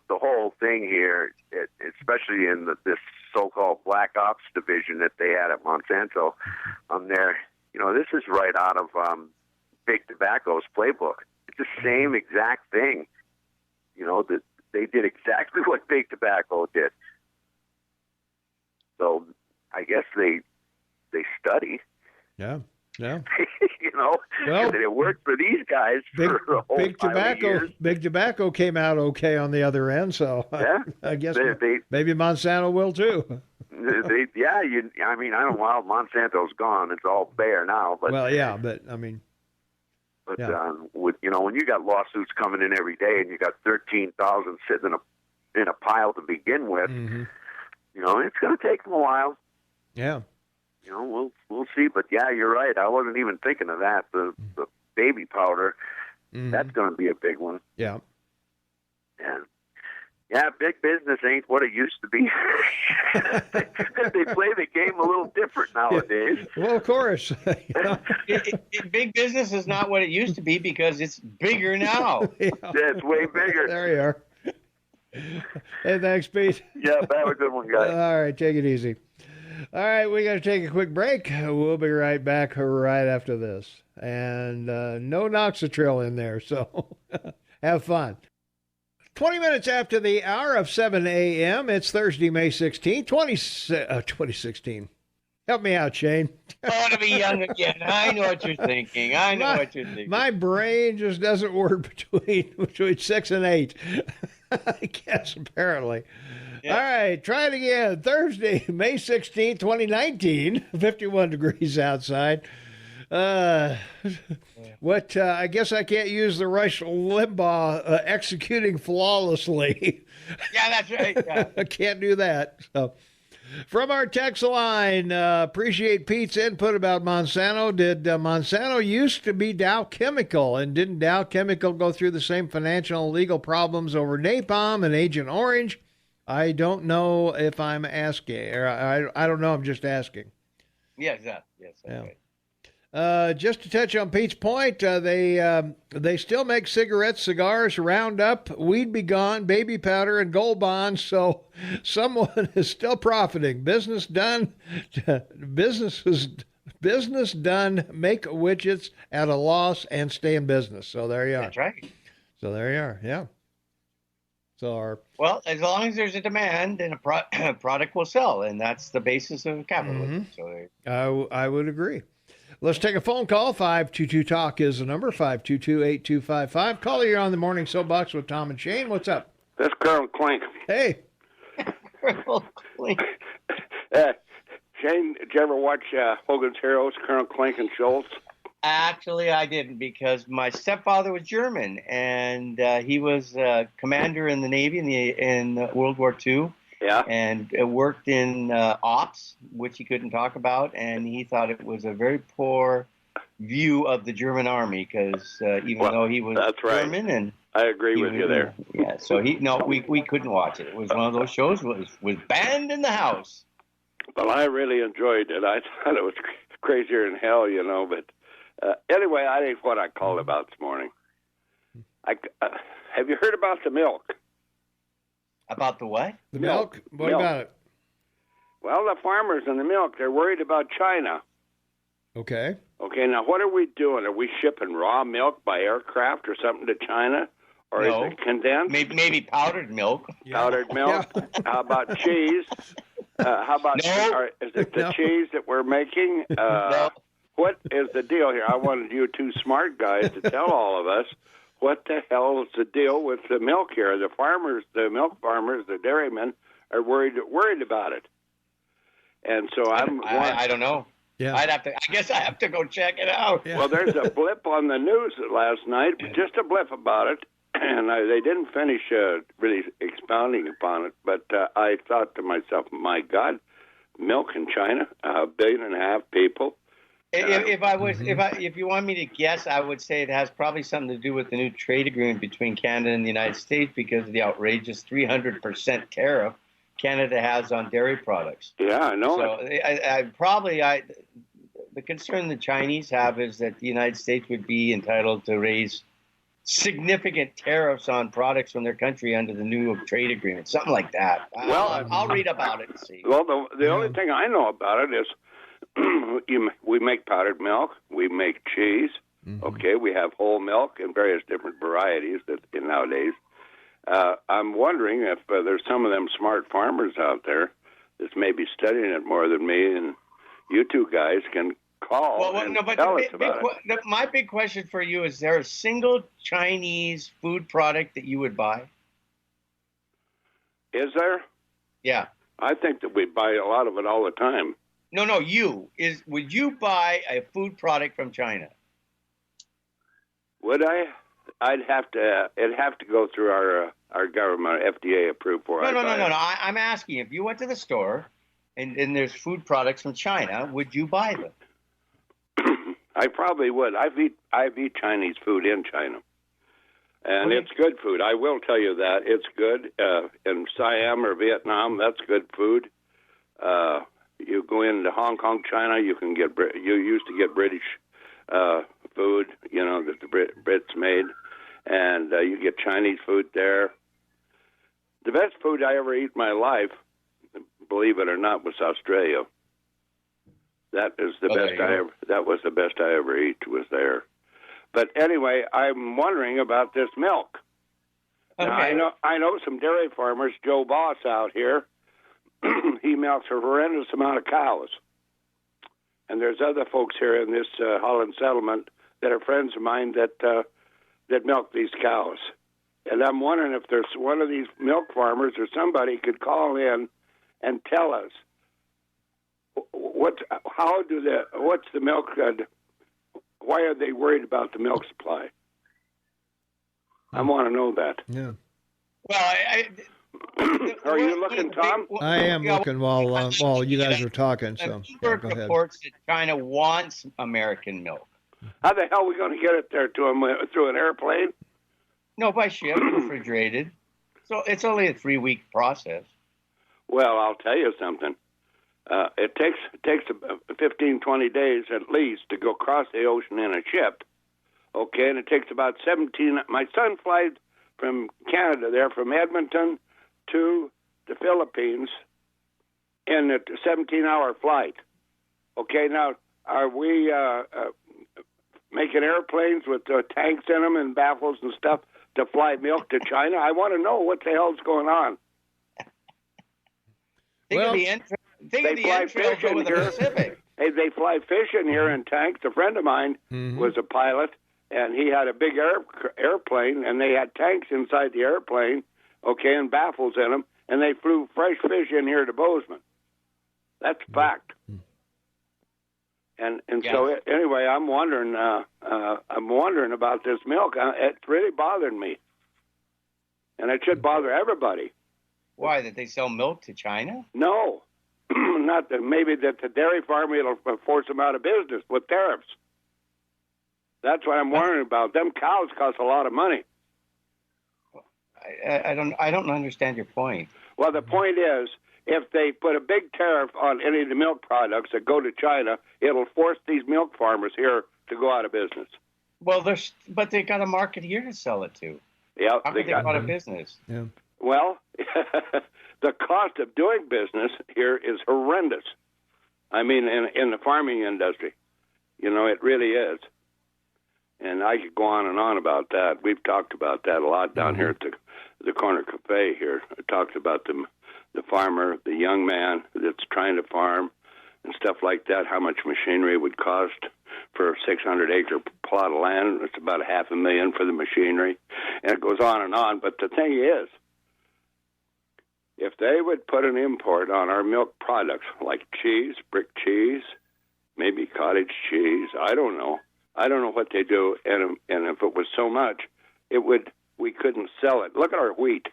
whole thing here, especially in this so-called Black Ops division that they had at Monsanto, this is right out of Big Tobacco's playbook. It's the same exact thing. That they did exactly what Big Tobacco did. So I guess they study. Yeah. Yeah. And it worked for these guys for a whole Big Tobacco. years. Big Tobacco came out okay on the other end, so I guess maybe Monsanto will too. Monsanto's gone. It's all Bayer now. But when you got lawsuits coming in every day, and you got 13,000 sitting in a pile to begin with, it's going to take them a while. Yeah. We'll see, but you're right. I wasn't even thinking of that. The baby powder, that's going to be a big one. Yeah. And big business ain't what it used to be. They play the game a little different nowadays. Well, of course. Big business is not what it used to be because it's bigger now. Yeah, it's way bigger. There you are. Hey, thanks, Pete. Yeah, have a good one, guys. All right, take it easy. All right, we got to take a quick break. We'll be right back right after this. And no Noxatril in there, so have fun. 20 minutes after the hour of 7 a.m., it's Thursday, May 16th, 2016. Help me out, Shane. Oh, to be young again. I know what you're thinking. My brain just doesn't work between 6 and 8. I guess, apparently. Yeah. All right, try it again. Thursday, May 16th, 2019, 51 degrees outside. I guess I can't use the Rush Limbaugh executing flawlessly. Yeah, that's right. Yeah. I can't do that. So, from our text line, appreciate Pete's input about Monsanto. Did Monsanto used to be Dow Chemical, and didn't Dow Chemical go through the same financial and legal problems over napalm and Agent Orange? I don't know if I'm asking, or I don't know. I'm just asking. Yes, that's right. Just to touch on Pete's point, they still make cigarettes, cigars, Roundup, Weed Be Gone, baby powder, and gold bonds. So someone is still profiting. Business done. Business done. Make widgets at a loss and stay in business. So there you are. That's right. So there you are. Yeah. So well, as long as there's a demand, then a product will sell, and that's the basis of capitalism. Mm-hmm. So I would agree. Let's take a phone call. 522-TALK is the number, 522-8255. Caller, you're on the Morning Soapbox with Tom and Shane. What's up? That's Colonel Clink. Hey. Colonel Clink. Shane, did you ever watch Hogan's Heroes, Colonel Clink and Schultz? Actually, I didn't, because my stepfather was German, and he was commander in the Navy in World War II. Yeah. And worked in ops, which he couldn't talk about, and he thought it was a very poor view of the German army, because though he was German, and I agree with you there. Yeah, so we couldn't watch it. It was one of those shows was banned in the house. Well, I really enjoyed it. I thought it was crazier than hell, but anyway, I think what I called about this morning. Have you heard about the milk? About the what? The milk? What about it? Well, the farmers and the milk, they're worried about China. Okay. Okay, now what are we doing? Are we shipping raw milk by aircraft or something to China? Or no. Is it condensed? Maybe powdered milk. Yeah. Powdered milk? Yeah. How about cheese? How about is it the cheese that we're making? No. What is the deal here? I wanted you two smart guys to tell all of us what the hell is the deal with the milk here? The farmers, the milk farmers, the dairymen are worried about it. And so I don't know. Yeah. I guess I have to go check it out. Yeah. Well, there's a blip on the news last night, just a blip about it, and they didn't finish really expounding upon it. But I thought to myself, my God, milk in China, 1.5 billion people. If you want me to guess, I would say it has probably something to do with the new trade agreement between Canada and the United States, because of the outrageous 300% tariff Canada has on dairy products. Yeah, I know. So the concern the Chinese have is that the United States would be entitled to raise significant tariffs on products from their country under the new trade agreement, something like that. Well, I'll read about it and see. Well, the only thing I know about it is we make powdered milk, we make cheese. Mm-hmm. Okay, we have whole milk in various different varieties nowadays. I'm wondering if there's some of them smart farmers out there that's maybe studying it more than me, and you two guys can call and tell us about it. My big question for you is: there a single Chinese food product that you would buy? Is there? Yeah. I think that we buy a lot of it all the time. No, would you buy a food product from China? Would I? It'd have to go through our government, FDA approved for. No. I'm asking, if you went to the store and there's food products from China, would you buy them? I probably would. I've eat Chinese food in China, and it's good food. I will tell you that it's good. In Siam or Vietnam, that's good food. You go into Hong Kong, China, you used to get British food, that the Brits made, and you get Chinese food there. The best food I ever ate in my life, believe it or not, was Australia. That is the best I ever. That was the best I ever ate. Was there. But anyway, I'm wondering about this milk. Okay. Now, I know some dairy farmers. Joe Boss out here, he milks a horrendous amount of cows. and there's other folks here in this Holland settlement that are friends of mine that milk these cows. And I'm wondering if there's one of these milk farmers or somebody could call in and tell us what's the milk? Why are they worried about the milk supply? I want to know that. Yeah. Well, are you looking, Tom? I am looking while you guys are talking. So go ahead. Reports that China wants American milk. How the hell are we going to get it there to them through an airplane? No, by ship, refrigerated. So it's only a 3-week process. Well, I'll tell you something. It takes 15, 20 days at least to go across the ocean in a ship. Okay, and it takes about 17. My son flies from Canada there, from Edmonton to the Philippines in a 17-hour flight. Okay, now are we making airplanes with tanks in them and baffles and stuff to fly milk to China? I want to know what the hell's going on. They fly fish in here. Hey, they fly fish in here in tanks. A friend of mine was a pilot, and he had a big airplane, and they had tanks inside the airplane, okay, and baffles in them, and they flew fresh fish in here to Bozeman. That's fact. And yes. So anyway, I'm wondering about this milk. It's really bothering me, and it should bother everybody. Why, that they sell milk to China? No, not that. Maybe that the dairy farm will force them out of business with tariffs. That's what I'm wondering about. Them cows cost a lot of money. I don't understand your point. Well, the point is, if they put a big tariff on any of the milk products that go to China, it'll force these milk farmers here to go out of business. Well, but they got a market here to sell it to. Yeah, how could they go out of business? Yeah. Well, the cost of doing business here is horrendous. I mean, in the farming industry, it really is. And I could go on and on about that. We've talked about that a lot down here at the Corner Cafe here. I talked about the farmer, the young man that's trying to farm and stuff like that, how much machinery would cost for a 600-acre plot of land. It's about $500,000 for the machinery. And it goes on and on. But the thing is, if they would put an import on our milk products like cheese, brick cheese, maybe cottage cheese, I don't know what they do, and if it was so much, we couldn't sell it. Look at our wheat.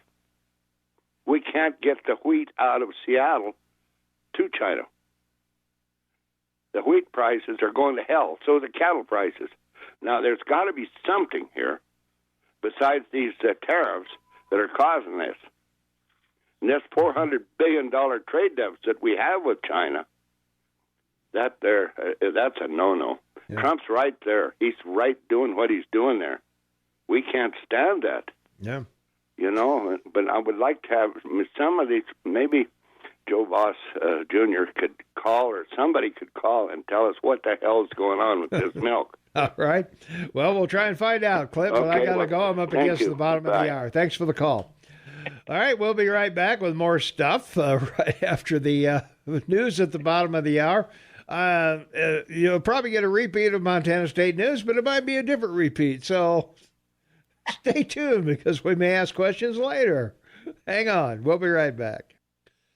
We can't get the wheat out of Seattle to China. The wheat prices are going to hell, so the cattle prices. Now, there's got to be something here besides these tariffs that are causing this. And this $400 billion trade deficit we have with China, that's a no-no. Yeah. Trump's right there. He's right doing what he's doing there. We can't stand that. Yeah. But I would like to have some of these, maybe Joe Voss Jr. could call, or somebody could call and tell us what the hell is going on with this milk. All right. Well, we'll try and find out, Clint. But I got to go. I'm up against the bottom of the hour. Thanks for the call. All right, we'll be right back with more stuff right after the news at the bottom of the hour. You'll probably get a repeat of Montana State News, but it might be a different repeat. So stay tuned because we may ask questions later. Hang on. We'll be right back.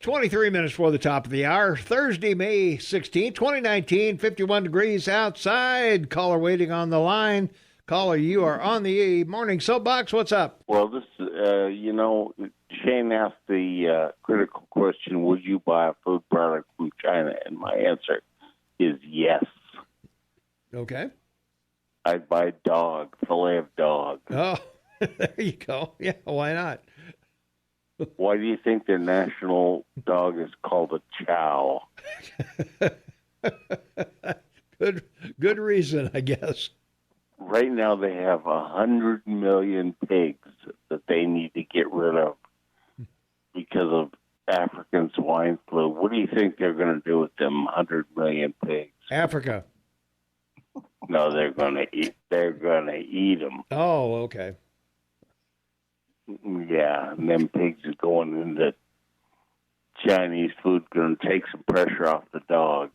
23 minutes before the top of the hour. Thursday, May 16, 2019, 51 degrees outside. Caller waiting on the line. Caller, you are on the Morning Soapbox. What's up? Well, this, Shane asked the critical question, would you buy a food product from China? And my answer is yes. Okay. I'd buy fillet of dog. Oh, there you go. Yeah, why not? Why do you think their national dog is called a chow? Good reason, I guess. Right now they have 100 million pigs that they need to get rid of because of African swine flu. What do you think they're going to do with them 100 million pigs? Africa. No, they're going to eat. They're going to eat them. Oh, okay. Yeah, and them pigs are going into Chinese food, going to take some pressure off the dogs.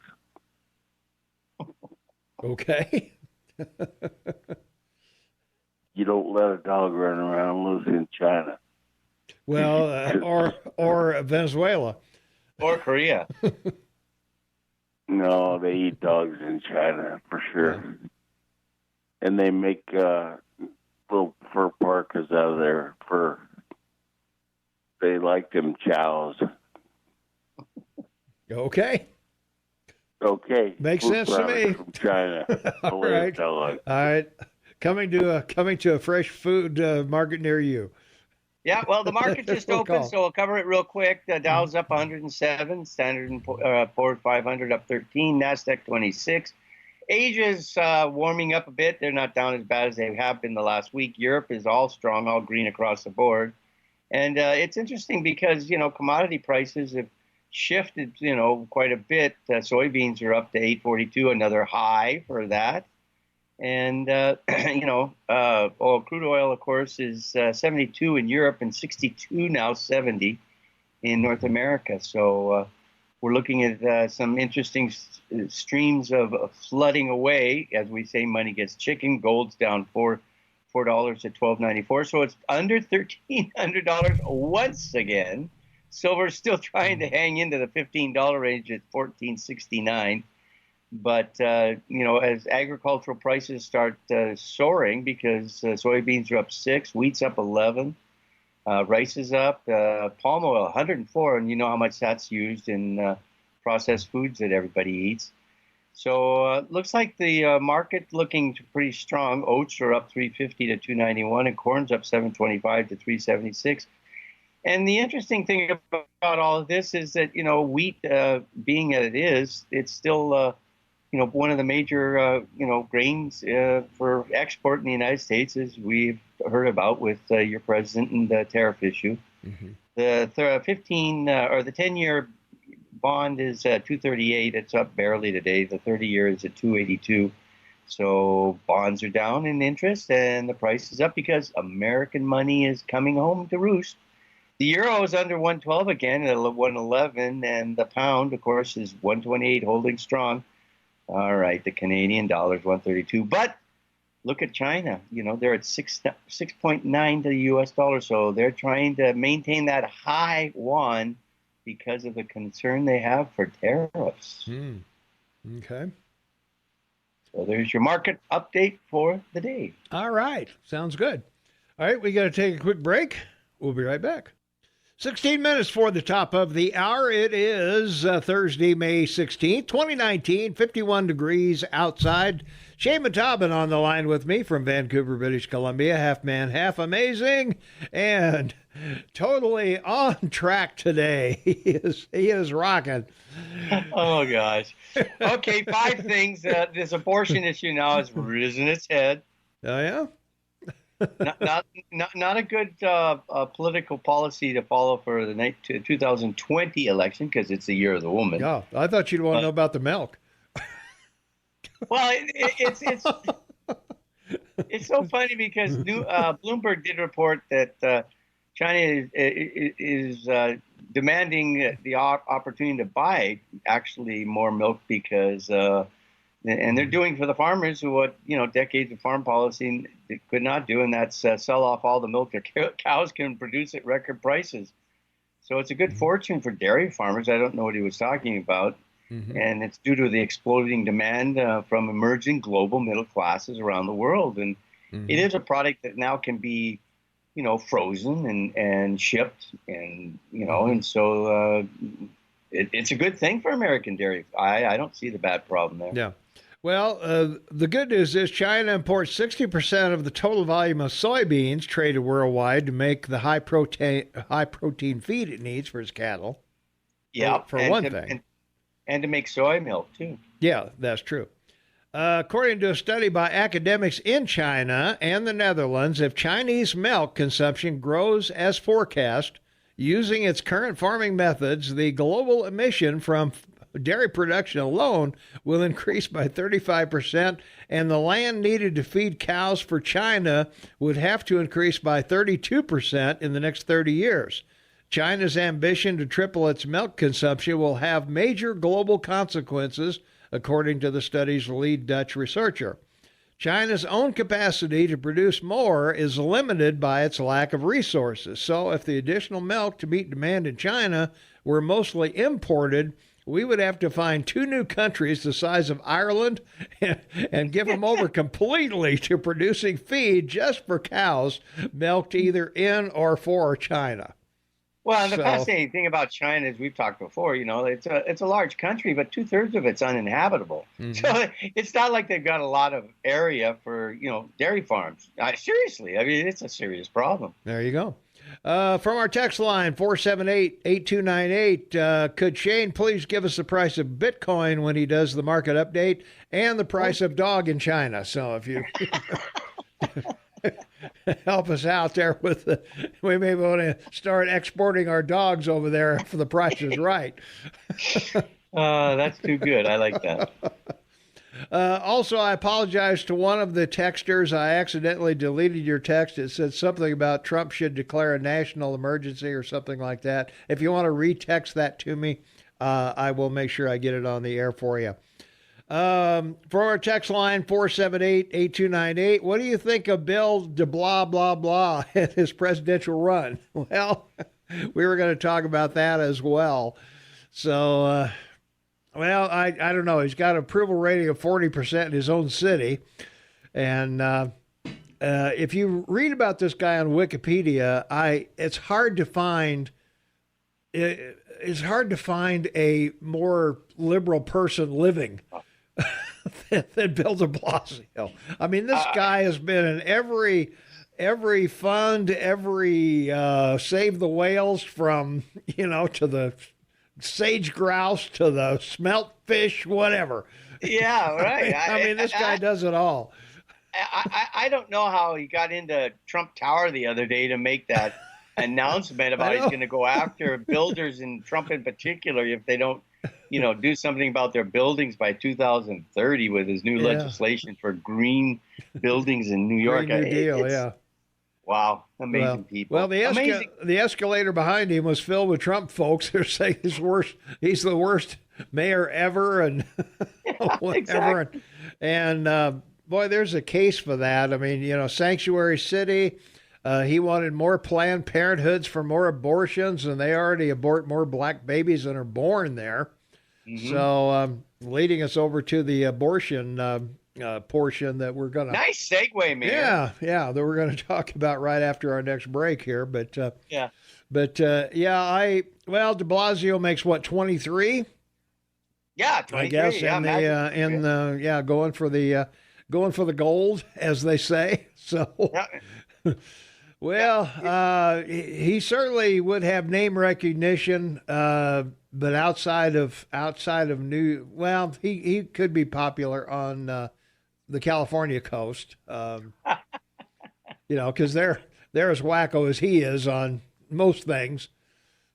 Okay. You don't let a dog run around loose in China. Well, or Venezuela. Or Korea. No, they eat dogs in China for sure. Yeah. And they make little fur parkas out of their fur. They like them chows. Okay. Makes sense to me. From China. All right. All right. Coming to a fresh food market near you. Yeah, well, the market just opened, so we'll cover it real quick. The Dow's up 107, Standard & Poor's 500 up 13, NASDAQ 26. Asia's warming up a bit. They're not down as bad as they have been the last week. Europe is all strong, all green across the board. And it's interesting because, commodity prices have shifted, quite a bit. Soybeans are up to $8.42, another high for that. And, crude oil, of course, is 72 in Europe and 62 now, 70 in North America. So we're looking at some interesting streams of flooding away. As we say, money gets chicken. Gold's down $4 at $12.94. So it's under $1,300 once again. Silver's still trying to hang into the $15 range at $14.69. But, as agricultural prices start soaring because soybeans are up 6, wheat's up 11, rice is up, palm oil 104, and you know how much that's used in processed foods that everybody eats. So looks like the market looking pretty strong. Oats are up 350 to 291, and corn's up 725 to 376. And the interesting thing about all of this is that, wheat being as it is, it's still one of the major, grains for export in the United States, as we've heard about with your president and the tariff issue. Mm-hmm. The 10-year bond is 238. It's up barely today. The 30-year is at 282. So bonds are down in interest, and the price is up because American money is coming home to roost. The euro is under 112 again at 111, and the pound, of course, is 128, holding strong. All right, the Canadian dollar is 132. But look at China. They're at 6.9 to the U.S. dollar. So they're trying to maintain that high yuan because of the concern they have for tariffs. Okay. So there's your market update for the day. All right. Sounds good. All right, we got to take a quick break. We'll be right back. 16 minutes for the top of the hour. It is Thursday, May 16th, 2019, 51 degrees outside. Shane Matabin on the line with me from Vancouver, British Columbia, half man, half amazing, and totally on track today. He is rocking. Oh, gosh. Okay, 5 things. This abortion issue now has risen its head. Oh, yeah? Not a good political policy to follow for the 2020 election because it's the year of the woman. Yeah, I thought you'd want to know about the milk. Well, it's so funny because Bloomberg did report that China is demanding the opportunity to buy actually more milk because. And they're doing for the farmers what, decades of farm policy could not do, and that's sell off all the milk their cows can produce at record prices. So it's a good fortune for dairy farmers. I don't know what he was talking about. Mm-hmm. And it's due to the exploding demand from emerging global middle classes around the world. And it is a product that now can be, frozen and shipped. And, and so it's a good thing for American dairy. I don't see the bad problem there. Yeah. Well, the good news is China imports 60% of the total volume of soybeans traded worldwide to make the high protein feed it needs for its cattle. Yeah, for one thing. And to make soy milk, too. Yeah, that's true. According to a study by academics in China and the Netherlands, if Chinese milk consumption grows as forecast, using its current farming methods, the global emission from dairy production alone will increase by 35%, and the land needed to feed cows for China would have to increase by 32% in the next 30 years. China's ambition to triple its milk consumption will have major global consequences according to the study's lead Dutch researcher. China's own capacity to produce more is limited by its lack of resources. So if the additional milk to meet demand in China were mostly imported, we would have to find 2 new countries the size of Ireland and give them over completely to producing feed just for cows milked either in or for China. Well, and the fascinating thing about China is we've talked before, it's a large country, but 2/3 of it's uninhabitable. Mm-hmm. So it's not like they've got a lot of area for, dairy farms. Seriously, I mean, it's a serious problem. There you go. From our text line, 478-8298, could Shane please give us the price of Bitcoin when he does the market update and the price of dog in China? So if you help us out there we may want to start exporting our dogs over there if the price is right. That's too good. I like that. Also, I apologize to one of the texters. I accidentally deleted your text. It said something about Trump should declare a national emergency or something like that. If you want to retext that to me, I will make sure I get it on the air for you. For our text line, 478-8298, what do you think of Bill DeBlasio and his presidential run? Well, we were going to talk about that as well. So, well, I don't know. He's got an approval rating of 40% in his own city. And if you read about this guy on Wikipedia, it's hard to find a more liberal person living than Bill DeBlasio. I mean, this guy has been in every fund, every Save the Whales from, to the sage grouse to the smelt fish, whatever. Yeah, right. I mean, this guy does it all. I don't know how he got into Trump Tower the other day to make that announcement about he's going to go after builders and Trump in particular if they don't, do something about their buildings by 2030 with his new legislation for green buildings in New York. Green New Deal, yeah. Wow, amazing people. Well, the escalator behind him was filled with Trump folks. They're saying he's the worst mayor ever, and whatever. Exactly. And boy, there's a case for that. I mean, sanctuary city. He wanted more Planned Parenthoods for more abortions, and they already abort more black babies than are born there. Mm-hmm. So, leading us over to the abortion portion that we're going to... Nice segue, man. Yeah, that we're going to talk about right after our next break here. But, DeBlasio makes what, 23? Yeah, 23. I guess, going for the gold, as they say. So... Yeah. Well, he certainly would have name recognition, but outside of he could be popular on the California coast, because they're as wacko as he is on most things.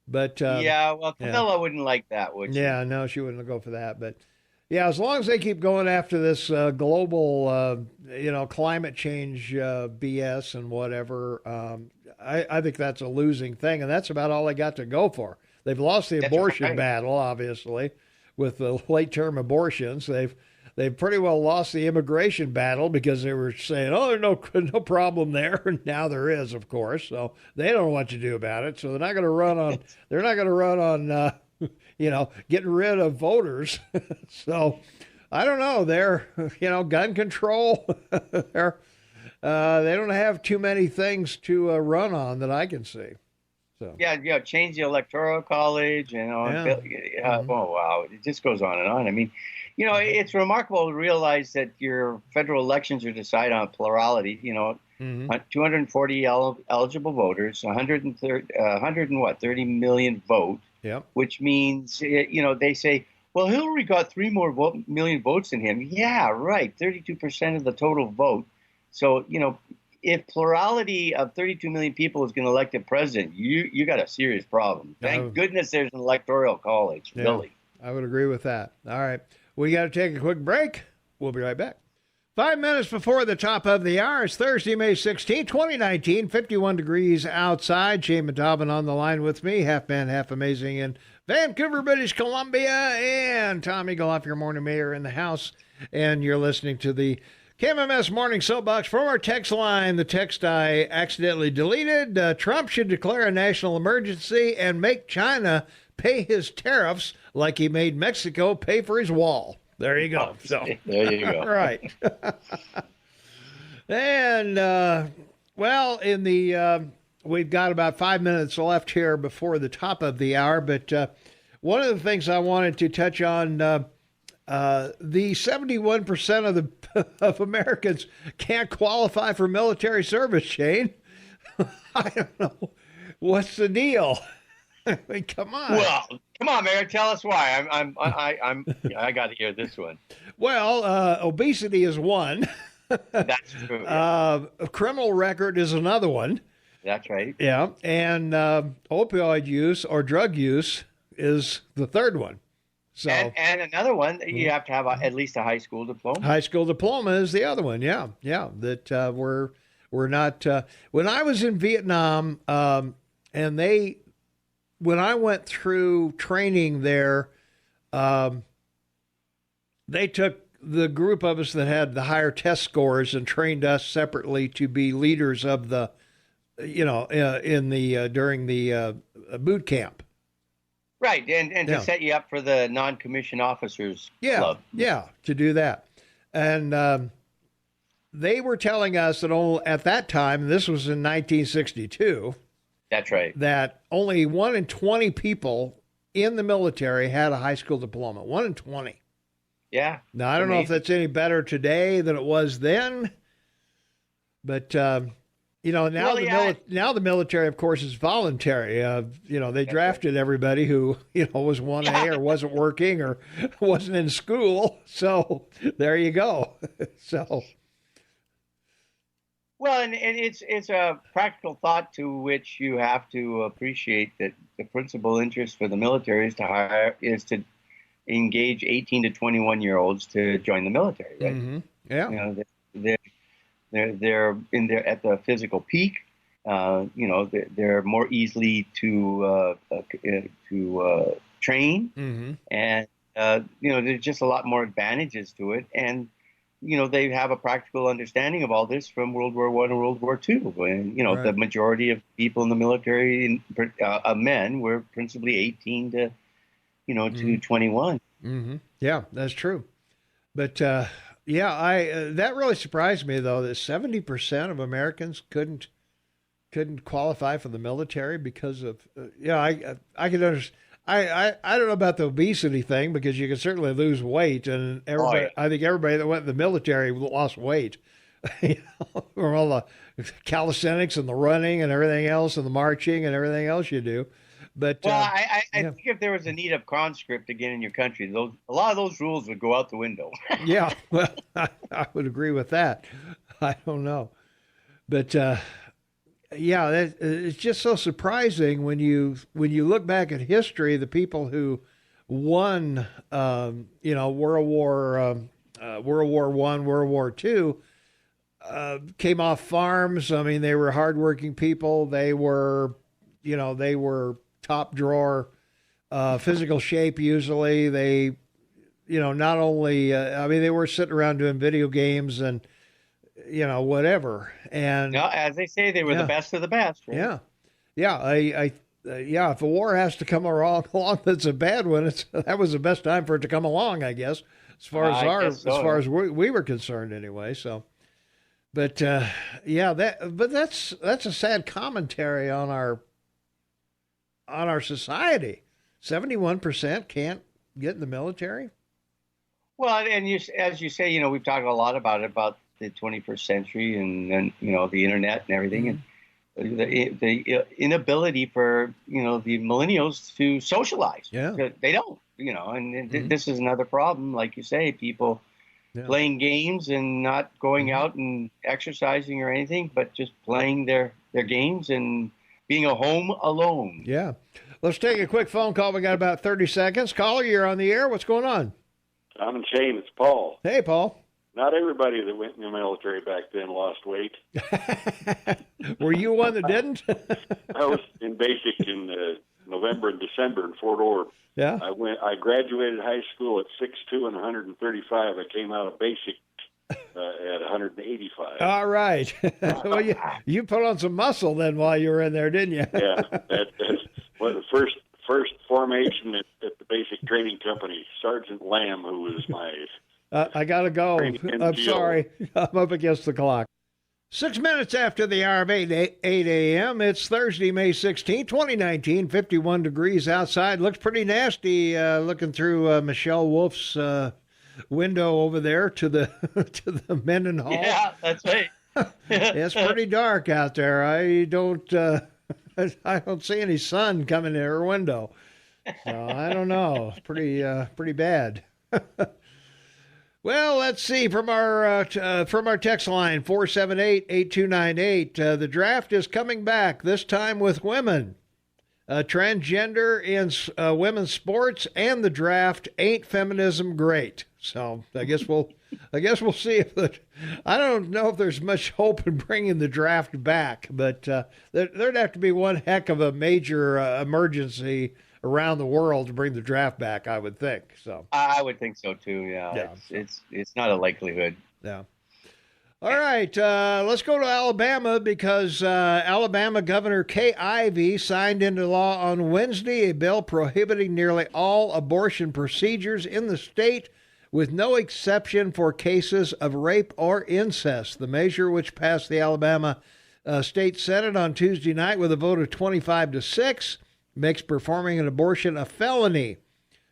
But Camilla wouldn't like that, would she? Yeah, no, she wouldn't go for that, but. Yeah, as long as they keep going after this global, climate change BS and whatever, I think that's a losing thing, and that's about all they got to go for. They've lost the abortion battle, obviously, with the late-term abortions. They've pretty well lost the immigration battle because they were saying, "Oh, there's no problem there," and now there is, of course. So they don't know what to do about it. So they're not going to run on. They're not going to run on. Getting rid of voters. So I don't know. They're, gun control. They don't have too many things to run on that I can see. So change the electoral college. Oh wow, it just goes on and on. I mean, it's remarkable to realize that your federal elections are decided on plurality. 240 eligible voters, 30 million vote. Yep. Which means, they say, well, Hillary got 3 more million votes than him. Yeah, right. 32% of the total vote. So, if plurality of 32 million people is going to elect a president, you got a serious problem. Thank goodness there's an electoral college, really. I would agree with that. All right. We got to take a quick break. We'll be right back. 5 minutes before the top of the hour. It's Thursday, May 16, 2019, 51 degrees outside. Shane Matavin on the line with me, half man, half amazing in Vancouver, British Columbia, and Tom Eagleoff, your morning mayor in the house. And you're listening to the KMMS Morning Soapbox from our text line. The text I accidentally deleted. Trump should declare a national emergency and make China pay his tariffs like he made Mexico pay for his wall. There you go. So there you go. Right. And, well, in the we've got about 5 minutes left here before the top of the hour. But one of the things I wanted to touch on, the 71% of Americans can't qualify for military service, Shane. I don't know. What's the deal? I mean, come on. Well, come on, Mayor. Tell us why. I got to hear this one. Well, obesity is one. That's true. A criminal record is another one. That's right. Yeah, and opioid use or drug use is the third one. So and another one, you have to have at least a high school diploma. High school diploma is the other one. Yeah. That we're not. When I was in Vietnam, and when I went through training there, they took the group of us that had the higher test scores and trained us separately to be leaders of the, during the boot camp. Right, and to set you up for the non-commissioned officers club. Yeah, to do that. And they were telling us that at that time, this was in 1962. That's right. That only 1 in 20 people in the military had a high school diploma. 1 in 20. Yeah. Now, I don't know if that's any better today than it was then, but, now the military, of course, is voluntary. They drafted everybody who, was 1A or wasn't working or wasn't in school. So there you go. So. Well, and it's a practical thought to which you have to appreciate that the principal interest for the military is to engage 18 to 21-year-olds to join the military. Right? Mm-hmm. Yeah. They're at the physical peak. They're more easily to train, mm-hmm. and there's just a lot more advantages to it. And they have a practical understanding of all this from World War I and World War II. When Right. The majority of people in the military, men, were principally 18 to to 21. Mm-hmm. Yeah, that's true. But that really surprised me though that 70% of Americans couldn't qualify for the military because of I could understand. I don't know about the obesity thing because you can certainly lose weight, and everybody. I think everybody that went in the military lost weight. From all the calisthenics and the running and everything else, and the marching and everything else you do. But I think if there was a need of conscript again in your country, a lot of those rules would go out the window. Yeah, well, I would agree with that. I don't know, but it's just so surprising when you look back at history. The people who won, World War I, World War II, came off farms. I mean, they were hardworking people. They were top drawer, physical shape. Usually they, not only, they were sitting around doing video games and, whatever. And as they say, they were the best of the best. Right? Yeah. If a war has to come along that's a bad one, that was the best time for it to come along, I guess, as far as we were concerned anyway. So, but that's a sad commentary on our society. 71% can't get in the military. Well, and as you say, we've talked a lot about the 21st century and the internet and everything, and the inability for the millennials to socialize. Yeah, they don't. And this is another problem, like you say, people playing games and not going out and exercising or anything, but just playing their games and being a home alone. Yeah. Let's take a quick phone call. We got about 30 seconds. Caller, you're on the air. What's going on? Tom and Shane, it's Paul. Hey, Paul. Not everybody that went in the military back then lost weight. Were you one that didn't? I was in basic in November and December in Fort Ord. Yeah. I graduated high school at 6'2" and 135. I came out of basic at 185. All right. Well, you put on some muscle then while you were in there, didn't you? Yeah. That's well, the first formation at the basic training company. Sergeant Lamb, who was my I got to go. I'm sorry. I'm up against the clock. 6 minutes after the hour of 8 a.m., it's Thursday, May 16, 2019, 51 degrees outside. Looks pretty nasty looking through Michelle Wolf's window over there to the to the Minden Hall. Yeah, that's right. It's pretty dark out there. I don't see any sun coming in her window. So I don't know. It's pretty bad. Well, let's see from our text line 478-8298. The draft is coming back this time with women. Transgender in women's sports and the draft. Ain't feminism great? So I guess we'll see if I don't know if there's much hope in bringing the draft back, but there'd have to be one heck of a major emergency around the world to bring the draft back, I would think. So I would think so too. Yeah. It's not a likelihood. Yeah. All right, let's go to Alabama because Alabama Governor Kay Ivey signed into law on Wednesday a bill prohibiting nearly all abortion procedures in the state, with no exception for cases of rape or incest. The measure, which passed the Alabama State Senate on Tuesday night with a vote of 25-6, makes performing an abortion a felony.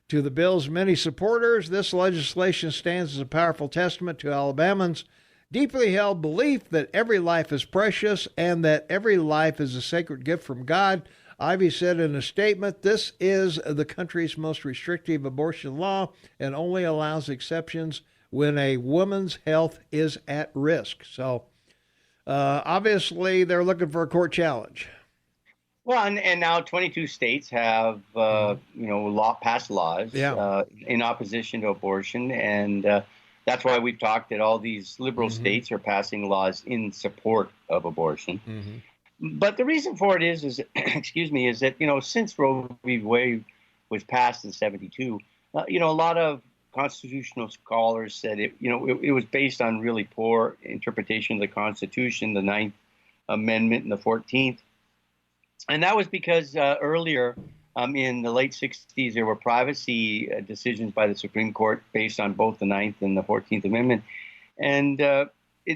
To the bill's many supporters, this legislation stands as a powerful testament to Alabamans' deeply held belief that every life is precious and that every life is a sacred gift from God. Ivey said in a statement, "This is the country's most restrictive abortion law and only allows exceptions when a woman's health is at risk." So obviously they're looking for a court challenge. Well, and now 22 states have, passed laws in opposition to abortion, and that's why we've talked that all these liberal states are passing laws in support of abortion. But the reason for it is that since Roe v. Wade was passed in '72, a lot of constitutional scholars said it was based on really poor interpretation of the Constitution, the 9th Amendment and the 14th. And that was because earlier in the late 60s, there were privacy decisions by the Supreme Court based on both the 9th and the 14th Amendment. And the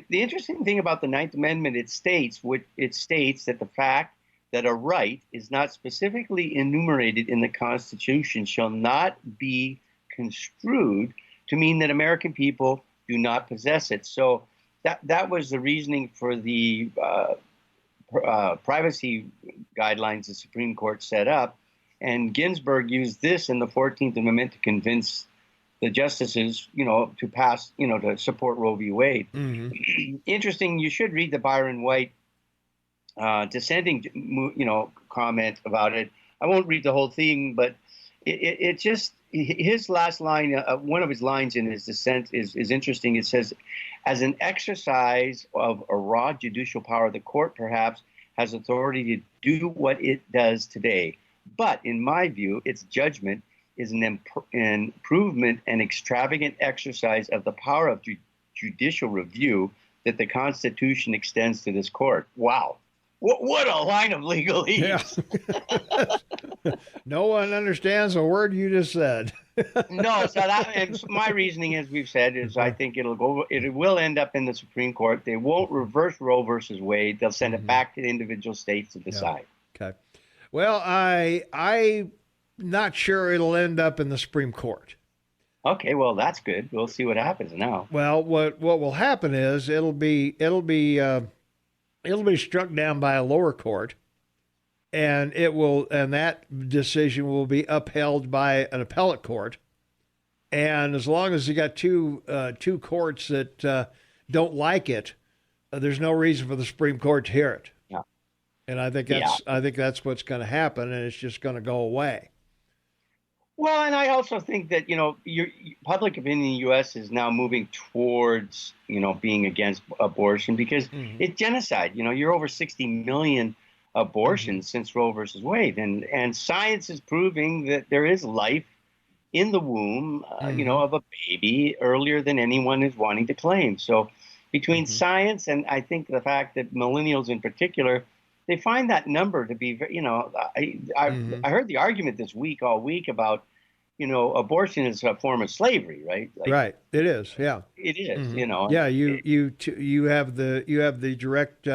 interesting thing about the 9th Amendment, it states that the fact that a right is not specifically enumerated in the Constitution shall not be construed to mean that American people do not possess it. So that was the reasoning for the privacy guidelines the Supreme Court set up, and Ginsburg used this in the 14th Amendment to convince the justices, to pass, to support Roe v. Wade. Interesting. You should read the Byron White dissenting, comment about it. I won't read the whole thing, but it just his last line, one of his lines in his dissent is interesting. It says, "As an exercise of a raw judicial power, the court perhaps has authority to do what it does today. But in my view, its judgment is an improvement and extravagant exercise of the power of judicial review that the Constitution extends to this court." Wow. What a line of legalese. Yeah. No one understands a word you just said. No, so and my reasoning, as we've said, is I think it will end up in the Supreme Court. They won't reverse Roe versus Wade. They'll send it back to the individual states to decide. Yeah. Okay. Well, I'm not sure it'll end up in the Supreme Court. Okay, well, that's good. We'll see what happens now. Well, what will happen is it'll be struck down by a lower court, and that decision will be upheld by an appellate court. And as long as you got two courts that don't like it, there's no reason for the Supreme Court to hear it. Yeah. And I think that's what's going to happen, and it's just going to go away. Well, and I also think that, public opinion in the U.S. is now moving towards, being against abortion because it's genocide. You're over 60 million abortions since Roe versus Wade. And science is proving that there is life in the womb, of a baby earlier than anyone is wanting to claim. So between science and I think the fact that millennials in particular, they find that number to be, I heard the argument this week, all week about, abortion is a form of slavery, right? Right. It is. Yeah. It is, Yeah. You have the direct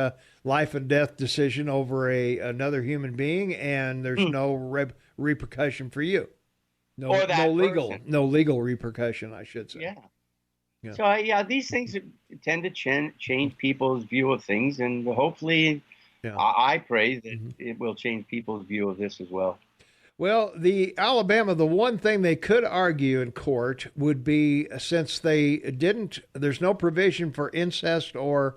life and death decision over another human being, and there's no repercussion for you. No legal repercussion, I should say. Yeah. So these things tend to change people's view of things, and hopefully, I pray that it will change people's view of this as well. Well, the one thing they could argue in court would be, since there's no provision for incest or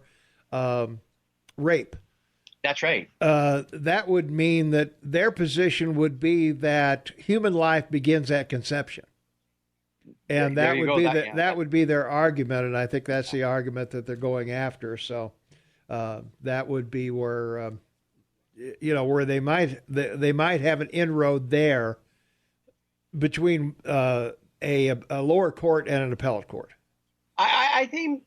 rape. That's right. That would mean that their position would be that human life begins at conception. And that would be their argument, and I think that's the argument that they're going after. So that would be where where they might have an inroad there between a lower court and an appellate court. I think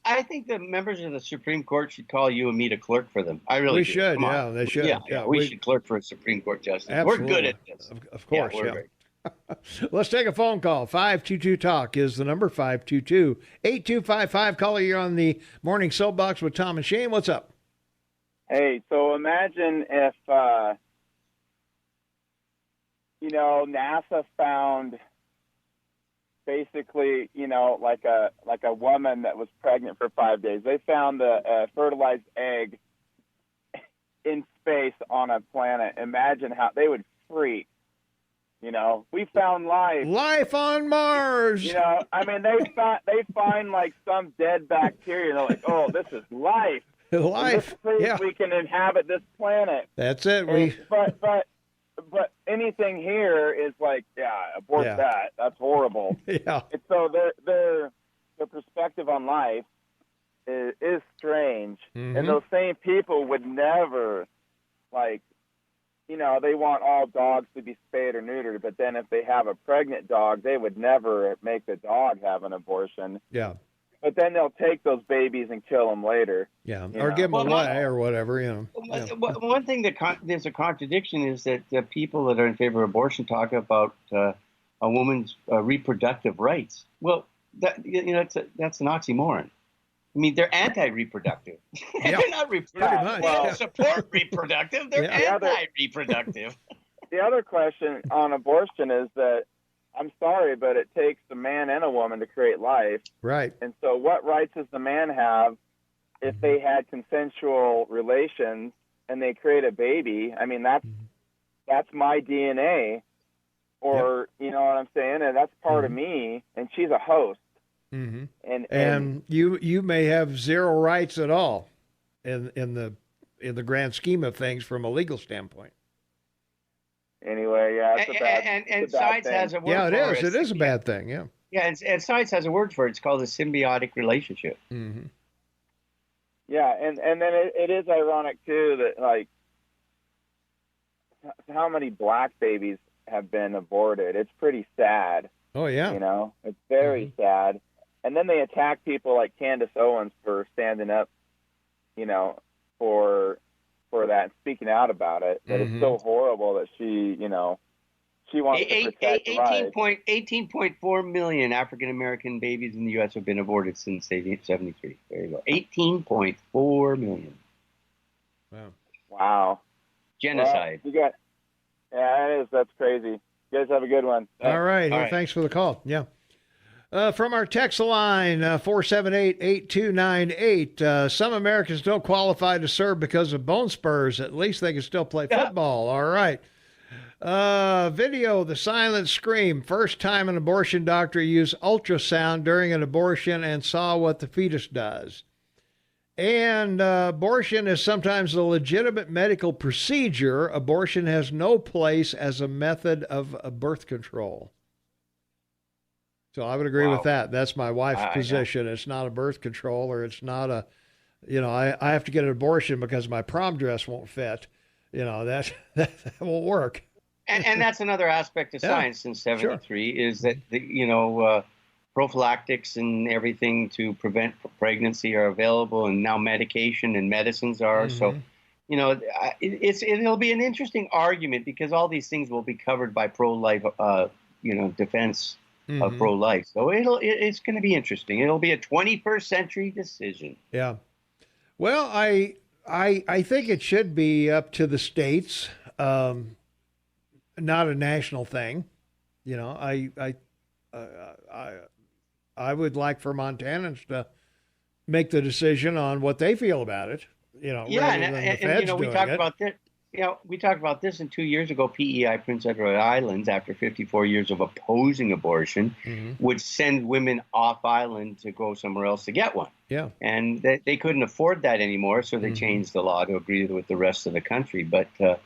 the members of the Supreme Court should call you and me to clerk for them. I really do. Should. Yeah, they should. Yeah, we should clerk for a Supreme Court justice. Absolutely. We're good at this. Of course. Let's take a phone call. 522-TALK is the number. 522-8255. Caller, you're on the Morning Soapbox with Tom and Shane. What's up? Hey, so imagine if, NASA found basically, like a woman that was pregnant for 5 days. They found a fertilized egg in space on a planet. Imagine how they would freak. We found life. Life on Mars. They find like some dead bacteria. They're like, oh, this is life. Life. Yeah. We can inhabit this planet. That's it. But anything here is like, abort that. That's horrible. Yeah. And so their perspective on life is strange. And those same people would never, they want all dogs to be spayed or neutered, but then if they have a pregnant dog, they would never make the dog have an abortion. Yeah. But then they'll take those babies and kill them later. Yeah, or give them a lay or whatever, One thing that there's a contradiction is that the people that are in favor of abortion talk about a woman's reproductive rights. Well, that's an oxymoron. I mean, they're anti-reproductive. Yeah. They're not reproductive. They don't support reproductive. They're anti-reproductive. The other question on abortion is that, I'm sorry, but it takes a man and a woman to create life. Right. And so what rights does the man have if they had consensual relations and they create a baby? I mean, that's my DNA. Or, you know what I'm saying? And that's part of me, and she's a host. Mm-hmm. And you may have zero rights at all in the grand scheme of things from a legal standpoint. Anyway, yeah, and science has a word for it. Yeah, it is. It is a bad thing. Yeah. Yeah, and science has a word for it. It's called a symbiotic relationship. Mm-hmm. Yeah, and then it is ironic too that like how many black babies have been aborted. It's pretty sad. Oh yeah. It's very sad. And then they attack people like Candace Owens for standing up, for that and speaking out about it. That it's so horrible that she wants to protect life. 18.4 million African American babies in the U.S. have been aborted since 1973. There you go. 18.4 million. Wow. Genocide. Well, it is. That's crazy. You guys have a good one. All right. Thanks for the call. Yeah. From our text line, 478-8298, some Americans don't qualify to serve because of bone spurs. At least they can still play football. All right. Video, the silent scream. First time an abortion doctor used ultrasound during an abortion and saw what the fetus does. And abortion is sometimes a legitimate medical procedure. Abortion has no place as a method of birth control. So I would agree with that. That's my wife's position. It's not a birth control, or it's not a, I have to get an abortion because my prom dress won't fit. That won't work. And that's another aspect of science since 73 is that, prophylactics and everything to prevent pregnancy are available, and now medication and medicines are. So, it'll be an interesting argument because all these things will be covered by pro-life, defense of pro-life. So it's going to be interesting. It'll be a 21st century decision. Yeah. Well, I think it should be up to the states, not a national thing. I would like for Montanans to make the decision on what they feel about it. Rather than the feds doing we talked it. about this. We talked about this, and 2 years ago, PEI, Prince Edward Islands, after 54 years of opposing abortion, would send women off island to go somewhere else to get one. Yeah. And they couldn't afford that anymore, so they changed the law to agree with the rest of the country. But the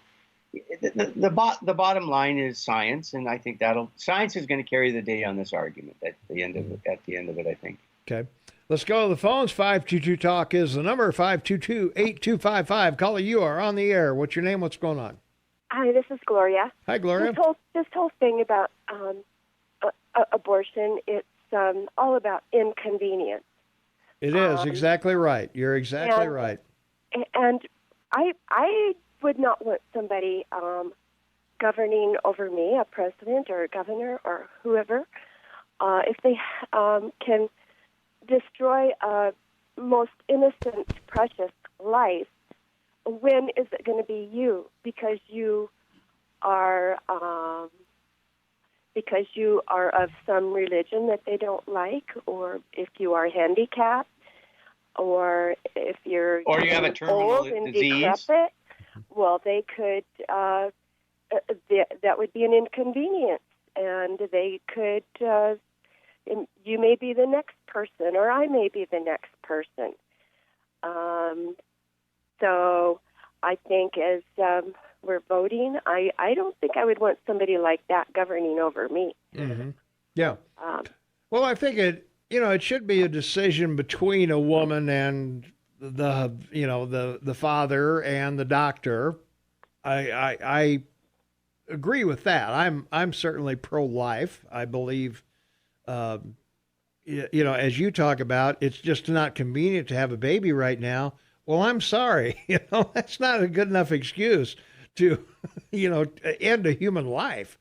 bottom line is science, and I think science is going to carry the day on this argument at the end of it, I think. Okay. Let's go to the phones. 522-TALK is the number, 522-8255. Caller, you are on the air. What's your name? What's going on? Hi, this is Gloria. Hi, Gloria. This whole thing about abortion, it's all about inconvenience. It is exactly right. You're exactly right. And I would not want somebody governing over me, a president or a governor or whoever, if they can destroy a most innocent, precious life. When is it going to be you? Because you are of some religion that they don't like, or if you are handicapped, or if you're you have a terminal old and disease. decrepit. Well, they could. That would be an inconvenience, and they could. You may be the next person, or I may be the next person. So I think as we're voting, I don't think I would want somebody like that governing over me. Mm-hmm. Yeah. Well, I think it should be a decision between a woman and the father and the doctor. I agree with that. I'm certainly pro-life. I believe, as you talk about, it's just not convenient to have a baby right now. Well, I'm sorry. That's not a good enough excuse to, end a human life.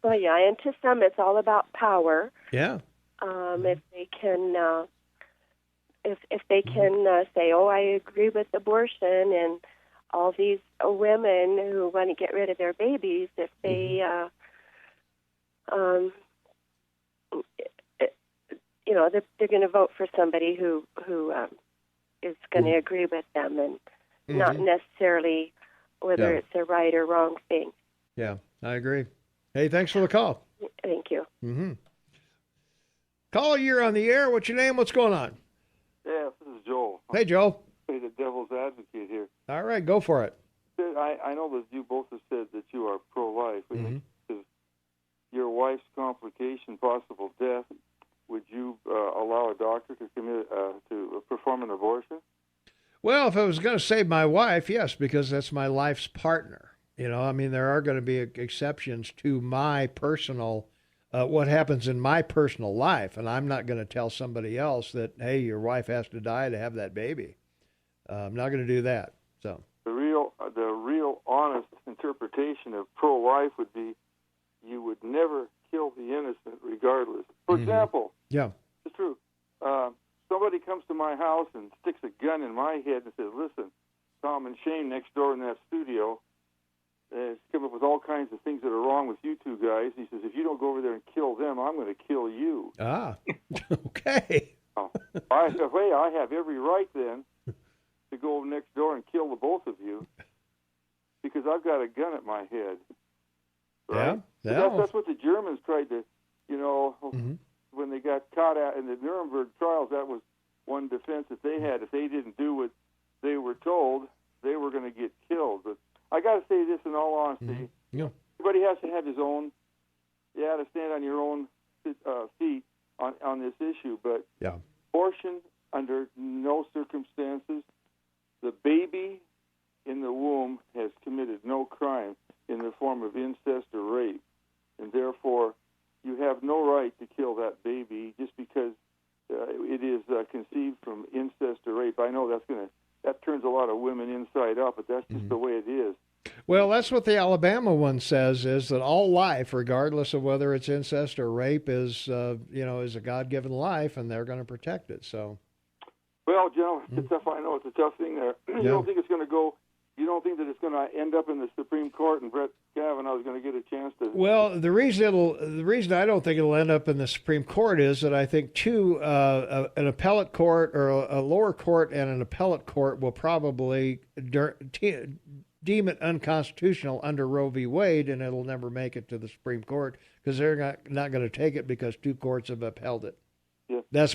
Well, yeah, and to some, it's all about power. Yeah. If they can, if they can say, "Oh, I agree with abortion," and all these women who want to get rid of their babies, if they, they're going to vote for somebody who is going to agree with them, and not necessarily whether it's a right or wrong thing. Yeah, I agree. Hey, thanks for the call. Thank you. Mm-hmm. Caller, you're on the air. What's your name? What's going on? Yeah, this is Joel. Hey, Joel. Hey, the devil's advocate here. All right, go for it. I know that you both have said that you are pro-life. If your wife's complication, possible death, would you allow a doctor to perform an abortion? Well, if I was going to save my wife, yes, because that's my life's partner. There are going to be exceptions to my personal, what happens in my personal life, and I'm not going to tell somebody else that, hey, your wife has to die to have that baby. I'm not going to do that. So the real honest interpretation of pro-life would be you would never kill the innocent regardless. For example, it's true. Somebody comes to my house and sticks a gun in my head and says, "Listen, Tom and Shane next door in that studio has come up with all kinds of things that are wrong with you two guys." He says, "If you don't go over there and kill them, I'm going to kill you." Ah, okay. I have every right then to go next door and kill the both of you because I've got a gun at my head. Right? Yeah. That's what the Germans tried to, when they got caught out in the Nuremberg trials, that was one defense that they had. If they didn't do what they were told, they were going to get killed. But I got to say this in all honesty. Everybody has to have his own. You have to stand on your own feet. on this issue, but yeah. Abortion under no circumstances. The baby in the womb has committed no crime in the form of incest or rape, and therefore you have no right to kill that baby just because it is conceived from incest or rape. I know that turns a lot of women inside out, but that's just the way it is. Well, that's what the Alabama one says, is that all life, regardless of whether it's incest or rape, is is a God-given life, and they're going to protect it. So, well, Joe, it's tough. I know it's a tough thing there. You don't think it's going to go? You don't think that it's going to end up in the Supreme Court and Brett Kavanaugh is going to get a chance to? Well, the reason I don't think it'll end up in the Supreme Court is that I think an appellate court or a lower court and an appellate court will probably deem it unconstitutional under Roe v. Wade, and it'll never make it to the Supreme Court because they're not going to take it because two courts have upheld it. Yeah. That's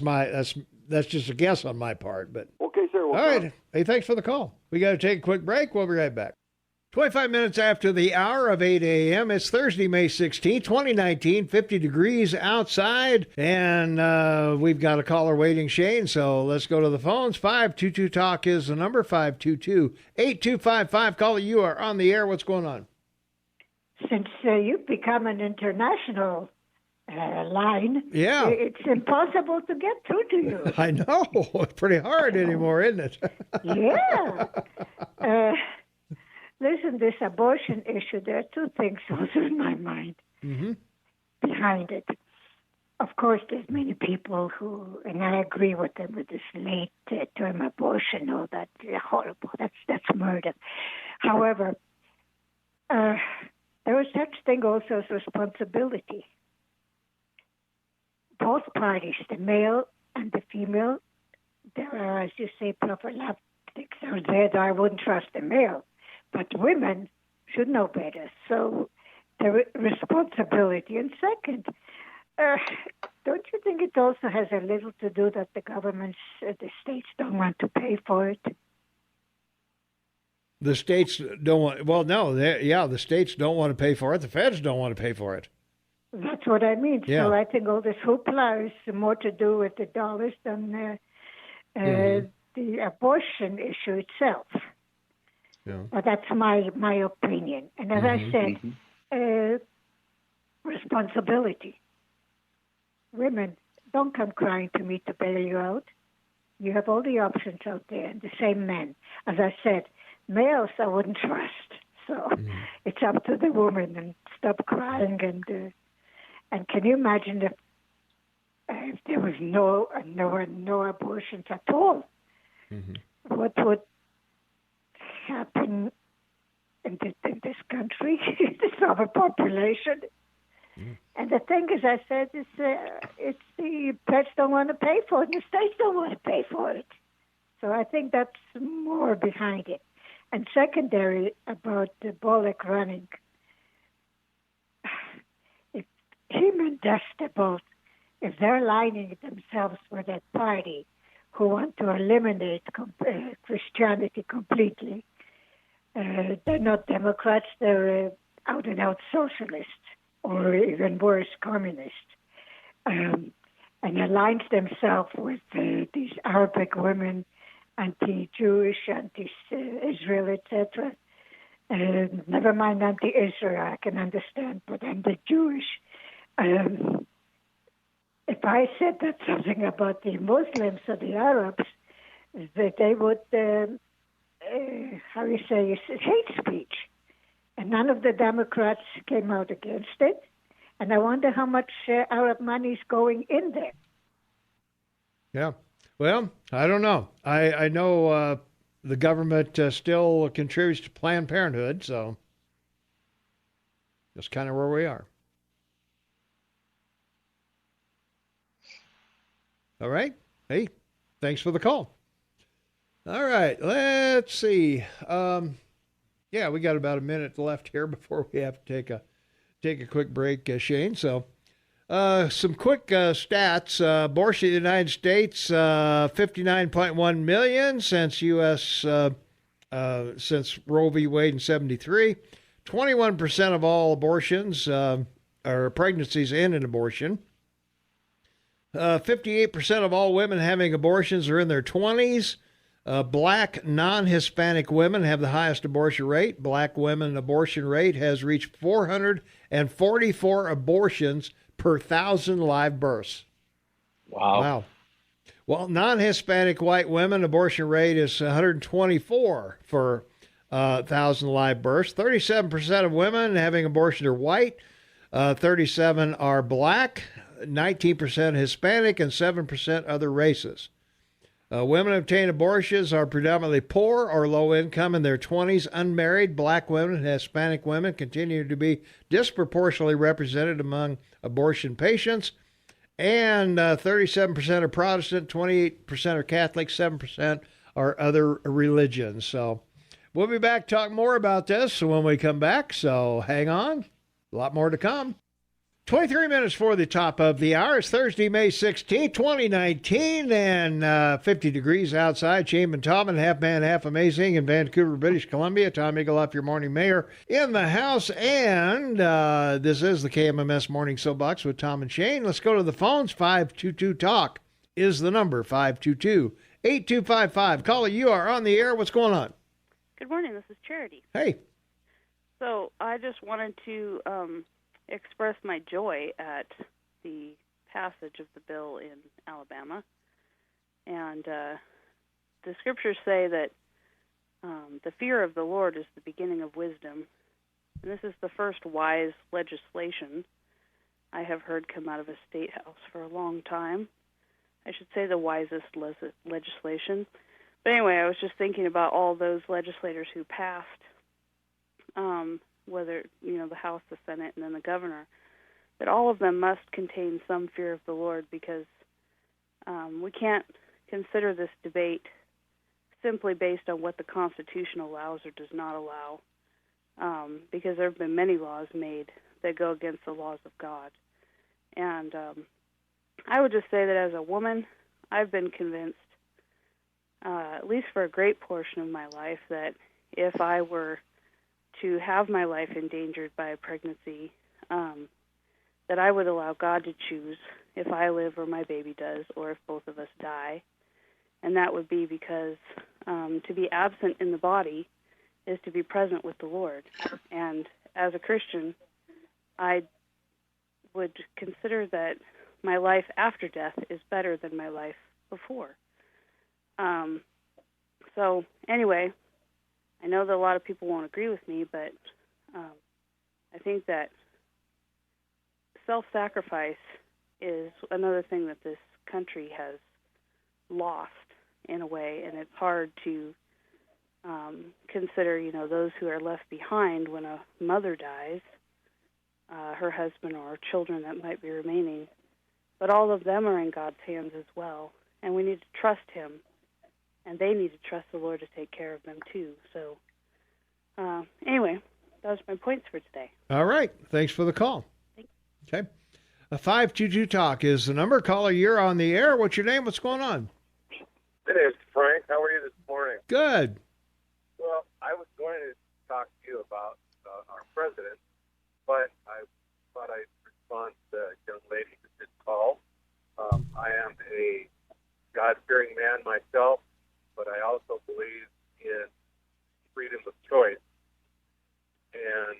just a guess on my part, but okay, sir. Well, all right. Hey, thanks for the call. We got to take a quick break. We'll be right back. 25 minutes after the hour of 8 a.m. It's Thursday, May 16, 2019, 50 degrees outside, and we've got a caller waiting, Shane, so let's go to the phones. 522-TALK is the number, 522-8255. Caller, you are on the air. What's going on? Since you've become an international line, yeah, it's impossible to get through to you. I know. It's pretty hard anymore, isn't it? Yeah. Listen, this abortion issue, there are two things also in my mind behind it. Of course, there's many people who, and I agree with them with this late term abortion, all that horrible, that's murder. However, there is such thing also as responsibility. Both parties, the male and the female, there are, as you say, prophylactics out there that I wouldn't trust the male. But women should know better. So the responsibility. And second, don't you think it also has a little to do that the governments, the states don't want to pay for it? The states don't want, well, no, the states don't want to pay for it. The feds don't want to pay for it. That's what I mean. Yeah. So I think all this hoopla is more to do with the dollars than the abortion issue itself. Yeah. But that's my opinion. And as I said, responsibility. Women, don't come crying to me to bail you out. You have all the options out there, and the same men. As I said, males I wouldn't trust. So it's up to the woman, and stop crying. And can you imagine if there was no abortions at all? What would happen in this country, this overpopulation? And the thing, as I said, is it's the pets don't want to pay for it, and the states don't want to pay for it. So I think that's more behind it. And secondary about the Bollock running, if him and Destable, if they're aligning themselves with that party who want to eliminate Christianity completely, they're not Democrats, they're out-and-out socialists, or even worse, communists, and aligns themselves with these Arabic women, anti-Jewish, anti-Israel, etc. Never mind anti-Israel, I can understand, but anti-Jewish. If I said that something about the Muslims or the Arabs, that they would, hate speech. And none of the Democrats came out against it. And I wonder how much Arab money is going in there. Yeah. Well, I don't know. I know the government still contributes to Planned Parenthood, so that's kind of where we are. All right. Hey, thanks for the call. All right. Let's see. Yeah, we got about a minute left here before we have to take a quick break, Shane. So some quick stats. Abortion in the United States, 59.1 million since since Roe v. Wade in 73. 21% of all abortions or pregnancies end in abortion. 58% of all women having abortions are in their 20s. Black non-Hispanic women have the highest abortion rate. Black women abortion rate has reached 444 abortions per 1,000 live births. Wow. Well, non-Hispanic white women abortion rate is 124 for 1,000 live births. 37% of women having abortion are white. 37 are black. 19% Hispanic, and 7% other races. Women who obtain abortions are predominantly poor or low income in their 20s, unmarried. Black women and Hispanic women continue to be disproportionately represented among abortion patients. And 37% are Protestant, 28% are Catholic, 7% are other religions. So we'll be back to talk more about this when we come back. So hang on. A lot more to come. 23 minutes for the top of the hour. It's Thursday, May 16, 2019, and 50 degrees outside. Shane and Tobin, half man, half amazing in Vancouver, British Columbia. Tom Eagleoff, your morning mayor, in the house. And this is the KMMS Morning Soapbox with Tom and Shane. Let's go to the phones. 522-TALK is the number, 522-8255. Caller, you are on the air. What's going on? Good morning. This is Charity. Hey. So I just wanted to express my joy at the passage of the bill in Alabama. And the scriptures say that the fear of the Lord is the beginning of wisdom. And this is the first wise legislation I have heard come out of a state house for a long time. I should say the wisest legislation. But anyway, I was just thinking about all those legislators who passed whether, the House, the Senate, and then the governor, that all of them must contain some fear of the Lord, because we can't consider this debate simply based on what the Constitution allows or does not allow, because there have been many laws made that go against the laws of God. And I would just say that as a woman, I've been convinced, at least for a great portion of my life, that if I were to have my life endangered by a pregnancy, that I would allow God to choose if I live or my baby does, or if both of us die. And that would be because to be absent in the body is to be present with the Lord. And as a Christian, I would consider that my life after death is better than my life before. So anyway, I know that a lot of people won't agree with me, but I think that self-sacrifice is another thing that this country has lost in a way, and it's hard to consider, those who are left behind when a mother dies, her husband or children that might be remaining. But all of them are in God's hands as well, and we need to trust Him, and they need to trust the Lord to take care of them too. So anyway, those are my points for today. All right. Thanks for the call. Thanks. Okay. 522-TALK is the number. Caller, you're on the air. What's your name? What's going on? It is Frank. How are you this morning? Good. Well, I was going to talk to you about our president, but I thought I'd respond to the young lady who just called. I am a God-fearing man myself, but I also believe in freedom of choice. And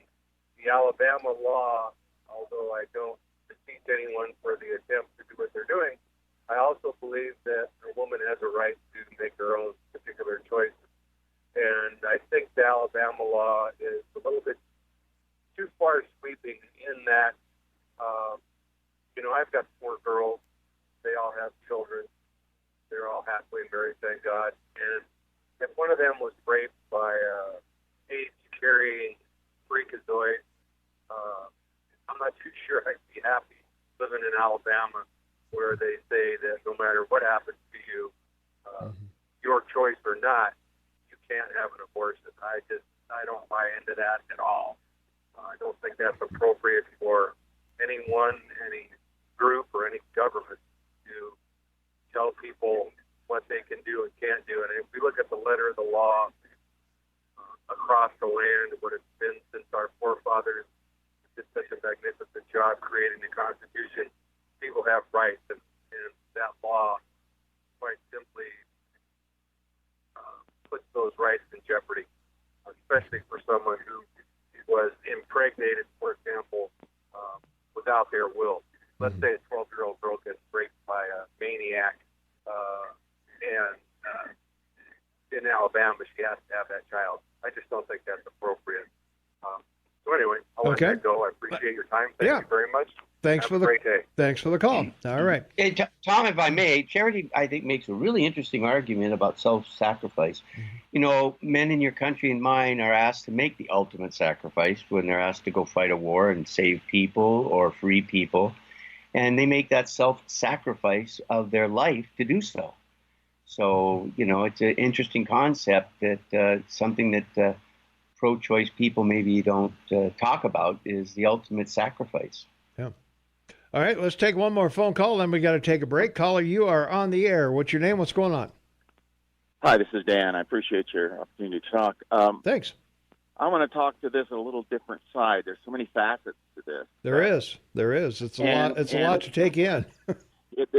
the Alabama law, although I don't beseech anyone for the attempt to do what they're doing, I also believe that a woman has a right to make her own particular choices. And I think the Alabama law is a little bit too far sweeping in that, I've got 4 girls. They all have children. They're all happily married, thank God. And if one of them was raped by a AIDS-carrying freakazoid, I'm not too sure I'd be happy living in Alabama, where they say that no matter what happens to you, your choice or not, you can't have an abortion. I don't buy into that at all. I don't think that's appropriate for anyone, any group, or any government to tell people what they can do and can't do. And if we look at the letter of the law across the land, what it's been since our forefathers did such a magnificent job creating the Constitution, people have rights. And and that law quite simply puts those rights in jeopardy, especially for someone who was impregnated, for example, without their will. Let's say a 12-year-old girl gets raped by a maniac, and in Alabama she has to have that child. I just don't think that's appropriate. So anyway, I'll let that go. I appreciate your time. Thank you very much. Thanks for the great day. Thanks for the call. All right. Hey, Tom, if I may, Charity, I think, makes a really interesting argument about self-sacrifice. You know, men in your country and mine are asked to make the ultimate sacrifice when they're asked to go fight a war and save people or free people. And they make that self-sacrifice of their life to do so. So, you know, it's an interesting concept that something that pro-choice people maybe don't talk about is the ultimate sacrifice. Yeah. All right, let's take one more phone call, then we got to take a break. Caller, you are on the air. What's your name? What's going on? Hi, this is Dan. I appreciate your opportunity to talk. Thanks. I want to talk to this a little different side. There's so many facets to this. There is. It's a lot. It's a lot to take in.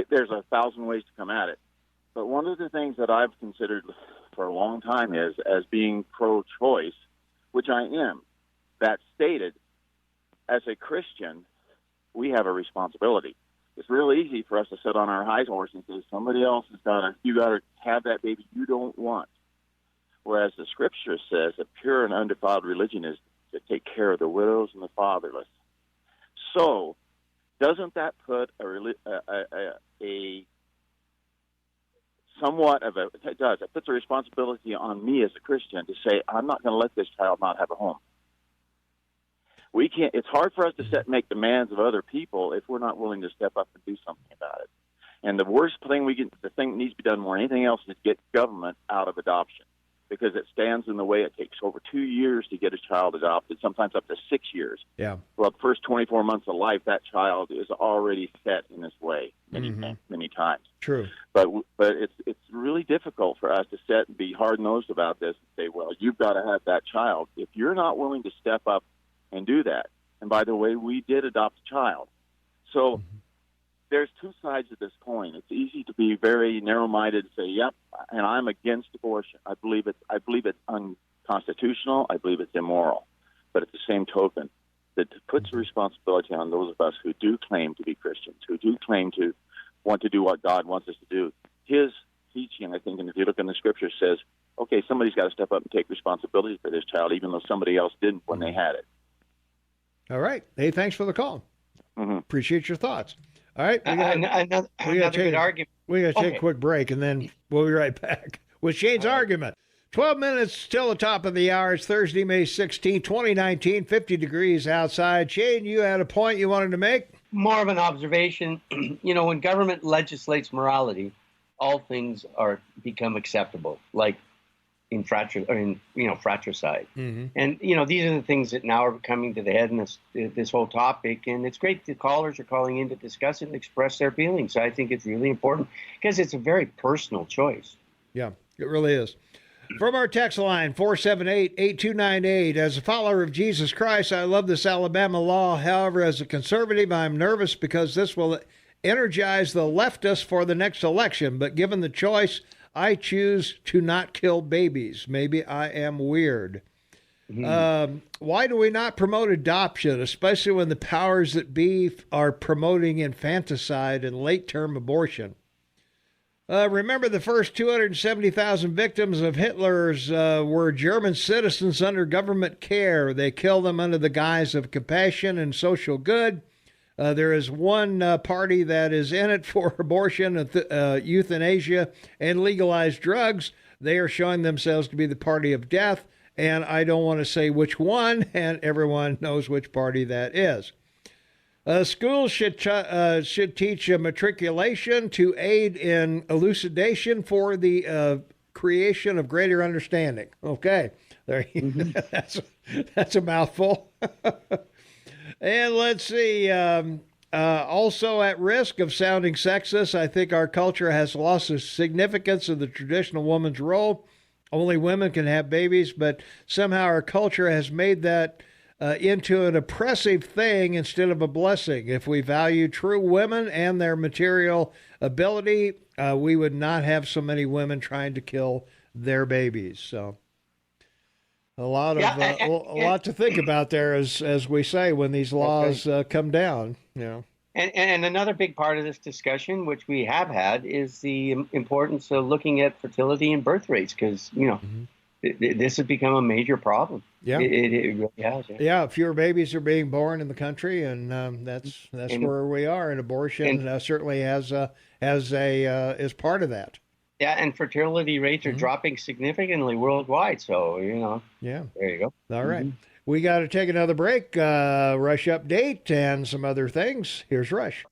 There's 1,000 ways to come at it. But one of the things that I've considered for a long time is, as being pro-choice, which I am, that stated, as a Christian, we have a responsibility. It's real easy for us to sit on our high horse and say somebody else has you got to have that baby you don't want. Whereas the Scripture says a pure and undefiled religion is to take care of the widows and the fatherless. So, doesn't that put it puts a responsibility on me as a Christian to say, I'm not going to let this child not have a home. We can't. It's hard for us to make demands of other people if we're not willing to step up and do something about it. And the worst thing the thing that needs to be done more than anything else is get government out of adoption, because it stands in the way. It takes over 2 years to get a child adopted, sometimes up to 6 years. Yeah. Well, the first 24 months of life, that child is already set in this way many times. True. But it's really difficult for us to sit and be hard-nosed about this and say, well, you've got to have that child. If you're not willing to step up and do that, and by the way, we did adopt a child. So there's two sides of this coin. It's easy to be very narrow-minded and say, yep, and I'm against abortion. I believe it's unconstitutional. I believe it's immoral. But at the same token, that puts a responsibility on those of us who do claim to be Christians, who do claim to want to do what God wants us to do. His teaching, I think, and if you look in the Scripture, says, okay, somebody's got to step up and take responsibility for this child, even though somebody else didn't when they had it. All right. Hey, thanks for the call. Appreciate your thoughts. All right. Another good argument. We got to take a quick break, and then we'll be right back with Shane's argument. 12 minutes till the top of the hour. It's Thursday, May 16, 2019, 50 degrees outside. Shane, you had a point you wanted to make? More of an observation. You know, when government legislates morality, all things become acceptable, like in fratricide. And, you know, these are the things that now are coming to the head in this whole topic. And it's great that callers are calling in to discuss it and express their feelings. I think it's really important because it's a very personal choice. Yeah, it really is. From our text line, 478-8298, as a follower of Jesus Christ, I love this Alabama law. However, as a conservative, I'm nervous because this will energize the leftists for the next election. But given the choice, I choose to not kill babies. Maybe I am weird. Why do we not promote adoption, especially when the powers that be are promoting infanticide and late-term abortion? Remember, the first 270,000 victims of Hitler's were German citizens under government care. They killed them under the guise of compassion and social good. There is one party that is in it for abortion, euthanasia, and legalized drugs. They are showing themselves to be the party of death, and I don't want to say which one, and everyone knows which party that is. Schools should teach matriculation to aid in elucidation for the creation of greater understanding. Okay, there that's a mouthful. And let's see. Also at risk of sounding sexist, I think our culture has lost the significance of the traditional woman's role. Only women can have babies, but somehow our culture has made that into an oppressive thing instead of a blessing. If we value true women and their material ability, we would not have so many women trying to kill their babies. So a lot to think about there, as we say, when these laws come down. And another big part of this discussion, which we have had, is the importance of looking at fertility and birth rates, because this has become a major problem. Yeah, it really has. Yeah, fewer babies are being born in the country, and that's where we are. And abortion certainly is part of that. Yeah, and fertility rates are dropping significantly worldwide. So yeah, there you go. All right, we got to take another break. Rush update and some other things. Here's Rush.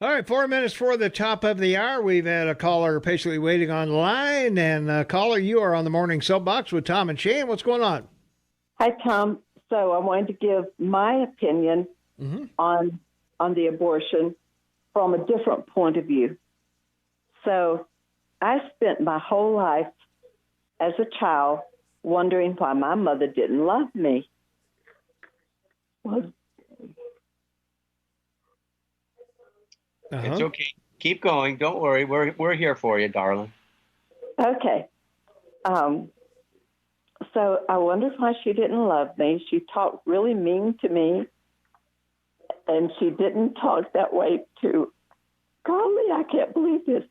All right, 4 minutes for the top of the hour. We've had a caller patiently waiting on the line. And caller, you are on the Morning Soapbox with Tom and Shane. What's going on? Hi, Tom. So I wanted to give my opinion on the abortion from a different point of view. So I spent my whole life as a child wondering why my mother didn't love me. It's okay. Keep going. Don't worry. We're here for you, darling. Okay. So I wondered why she didn't love me. She talked really mean to me, and she didn't talk that way to, golly, I can't believe this,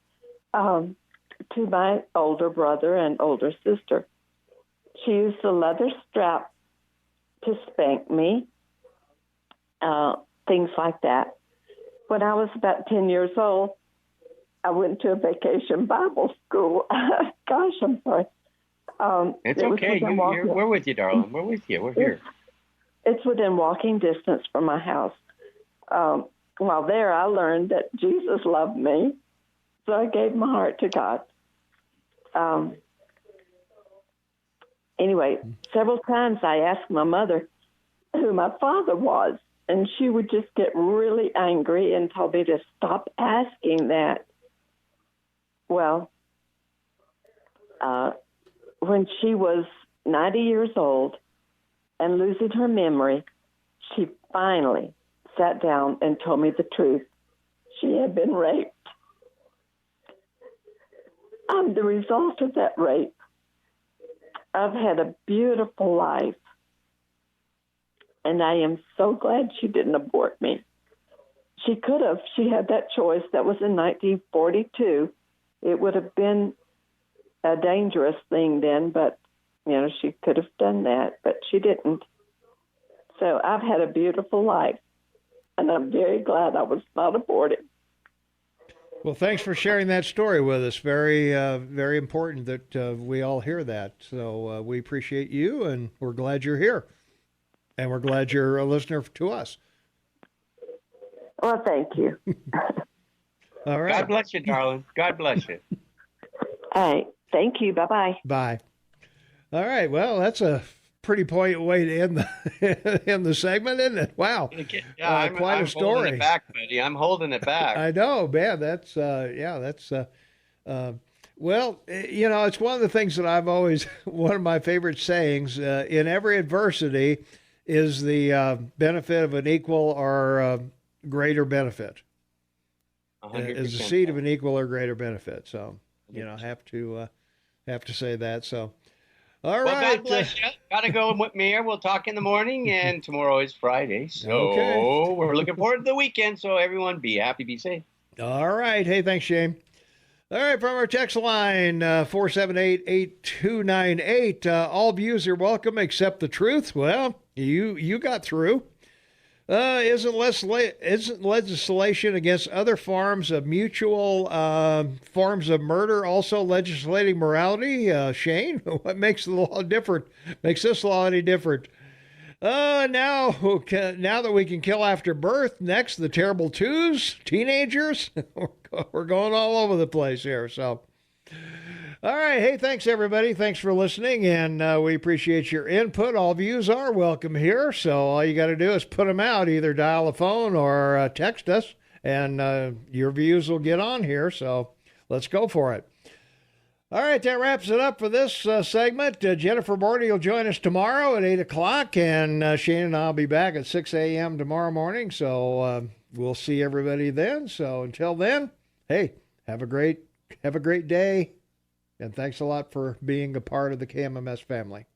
to my older brother and older sister. She used a leather strap to spank me, things like that. When I was about 10 years old, I went to a vacation Bible school. Gosh, I'm sorry. It's okay. We're with you, darling. We're with you. We're here. It's within walking distance from my house. While there, I learned that Jesus loved me, so I gave my heart to God. Anyway, several times I asked my mother who my father was, and she would just get really angry and told me to stop asking that. Well, when she was 90 years old and losing her memory, she finally sat down and told me the truth. She had been raped. The result of that rape, I've had a beautiful life. And I am so glad she didn't abort me. She could have. She had that choice. That was in 1942. It would have been a dangerous thing then, but, she could have done that, but she didn't. So I've had a beautiful life, and I'm very glad I was not aborted. Well, thanks for sharing that story with us. Very, very important that we all hear that. So we appreciate you, and we're glad you're here. And we're glad you're a listener to us. Well, thank you. All right. God bless you, darling. God bless you. All right. Thank you. Bye-bye. Bye. All right. Well, that's a pretty poignant way to end the segment, isn't it? Wow. Yeah, quite a story. I'm holding it back, buddy. I'm holding it back. I know, man. That's well, it's one of the things that I've always, one of my favorite sayings, in every adversity is the benefit of an equal or greater benefit. 100%. Is the seed of an equal or greater benefit. So, have to say that. So, all right. Well, God bless you. Got to go with me here. We'll talk in the morning, and tomorrow is Friday. So we're looking forward to the weekend. So everyone be happy, be safe. All right. Hey, thanks, Shane. All right, from our text line, 478-8298, all views are welcome except the truth. Well, you got through. Isn't legislation against other forms of mutual forms of murder also legislating morality? Shane, what makes the law different? Makes this law any different? Now that we can kill after birth, next, the terrible twos, teenagers. We're going all over the place here. So, all right. Hey, thanks, everybody. Thanks for listening, and we appreciate your input. All views are welcome here, so all you got to do is put them out. Either dial a phone or text us, and your views will get on here, so let's go for it. All right, that wraps it up for this segment. Jennifer Bordy will join us tomorrow at 8 o'clock, and Shane and I will be back at 6 a.m. tomorrow morning. So we'll see everybody then. So until then, hey, have a great day, and thanks a lot for being a part of the KMMS family.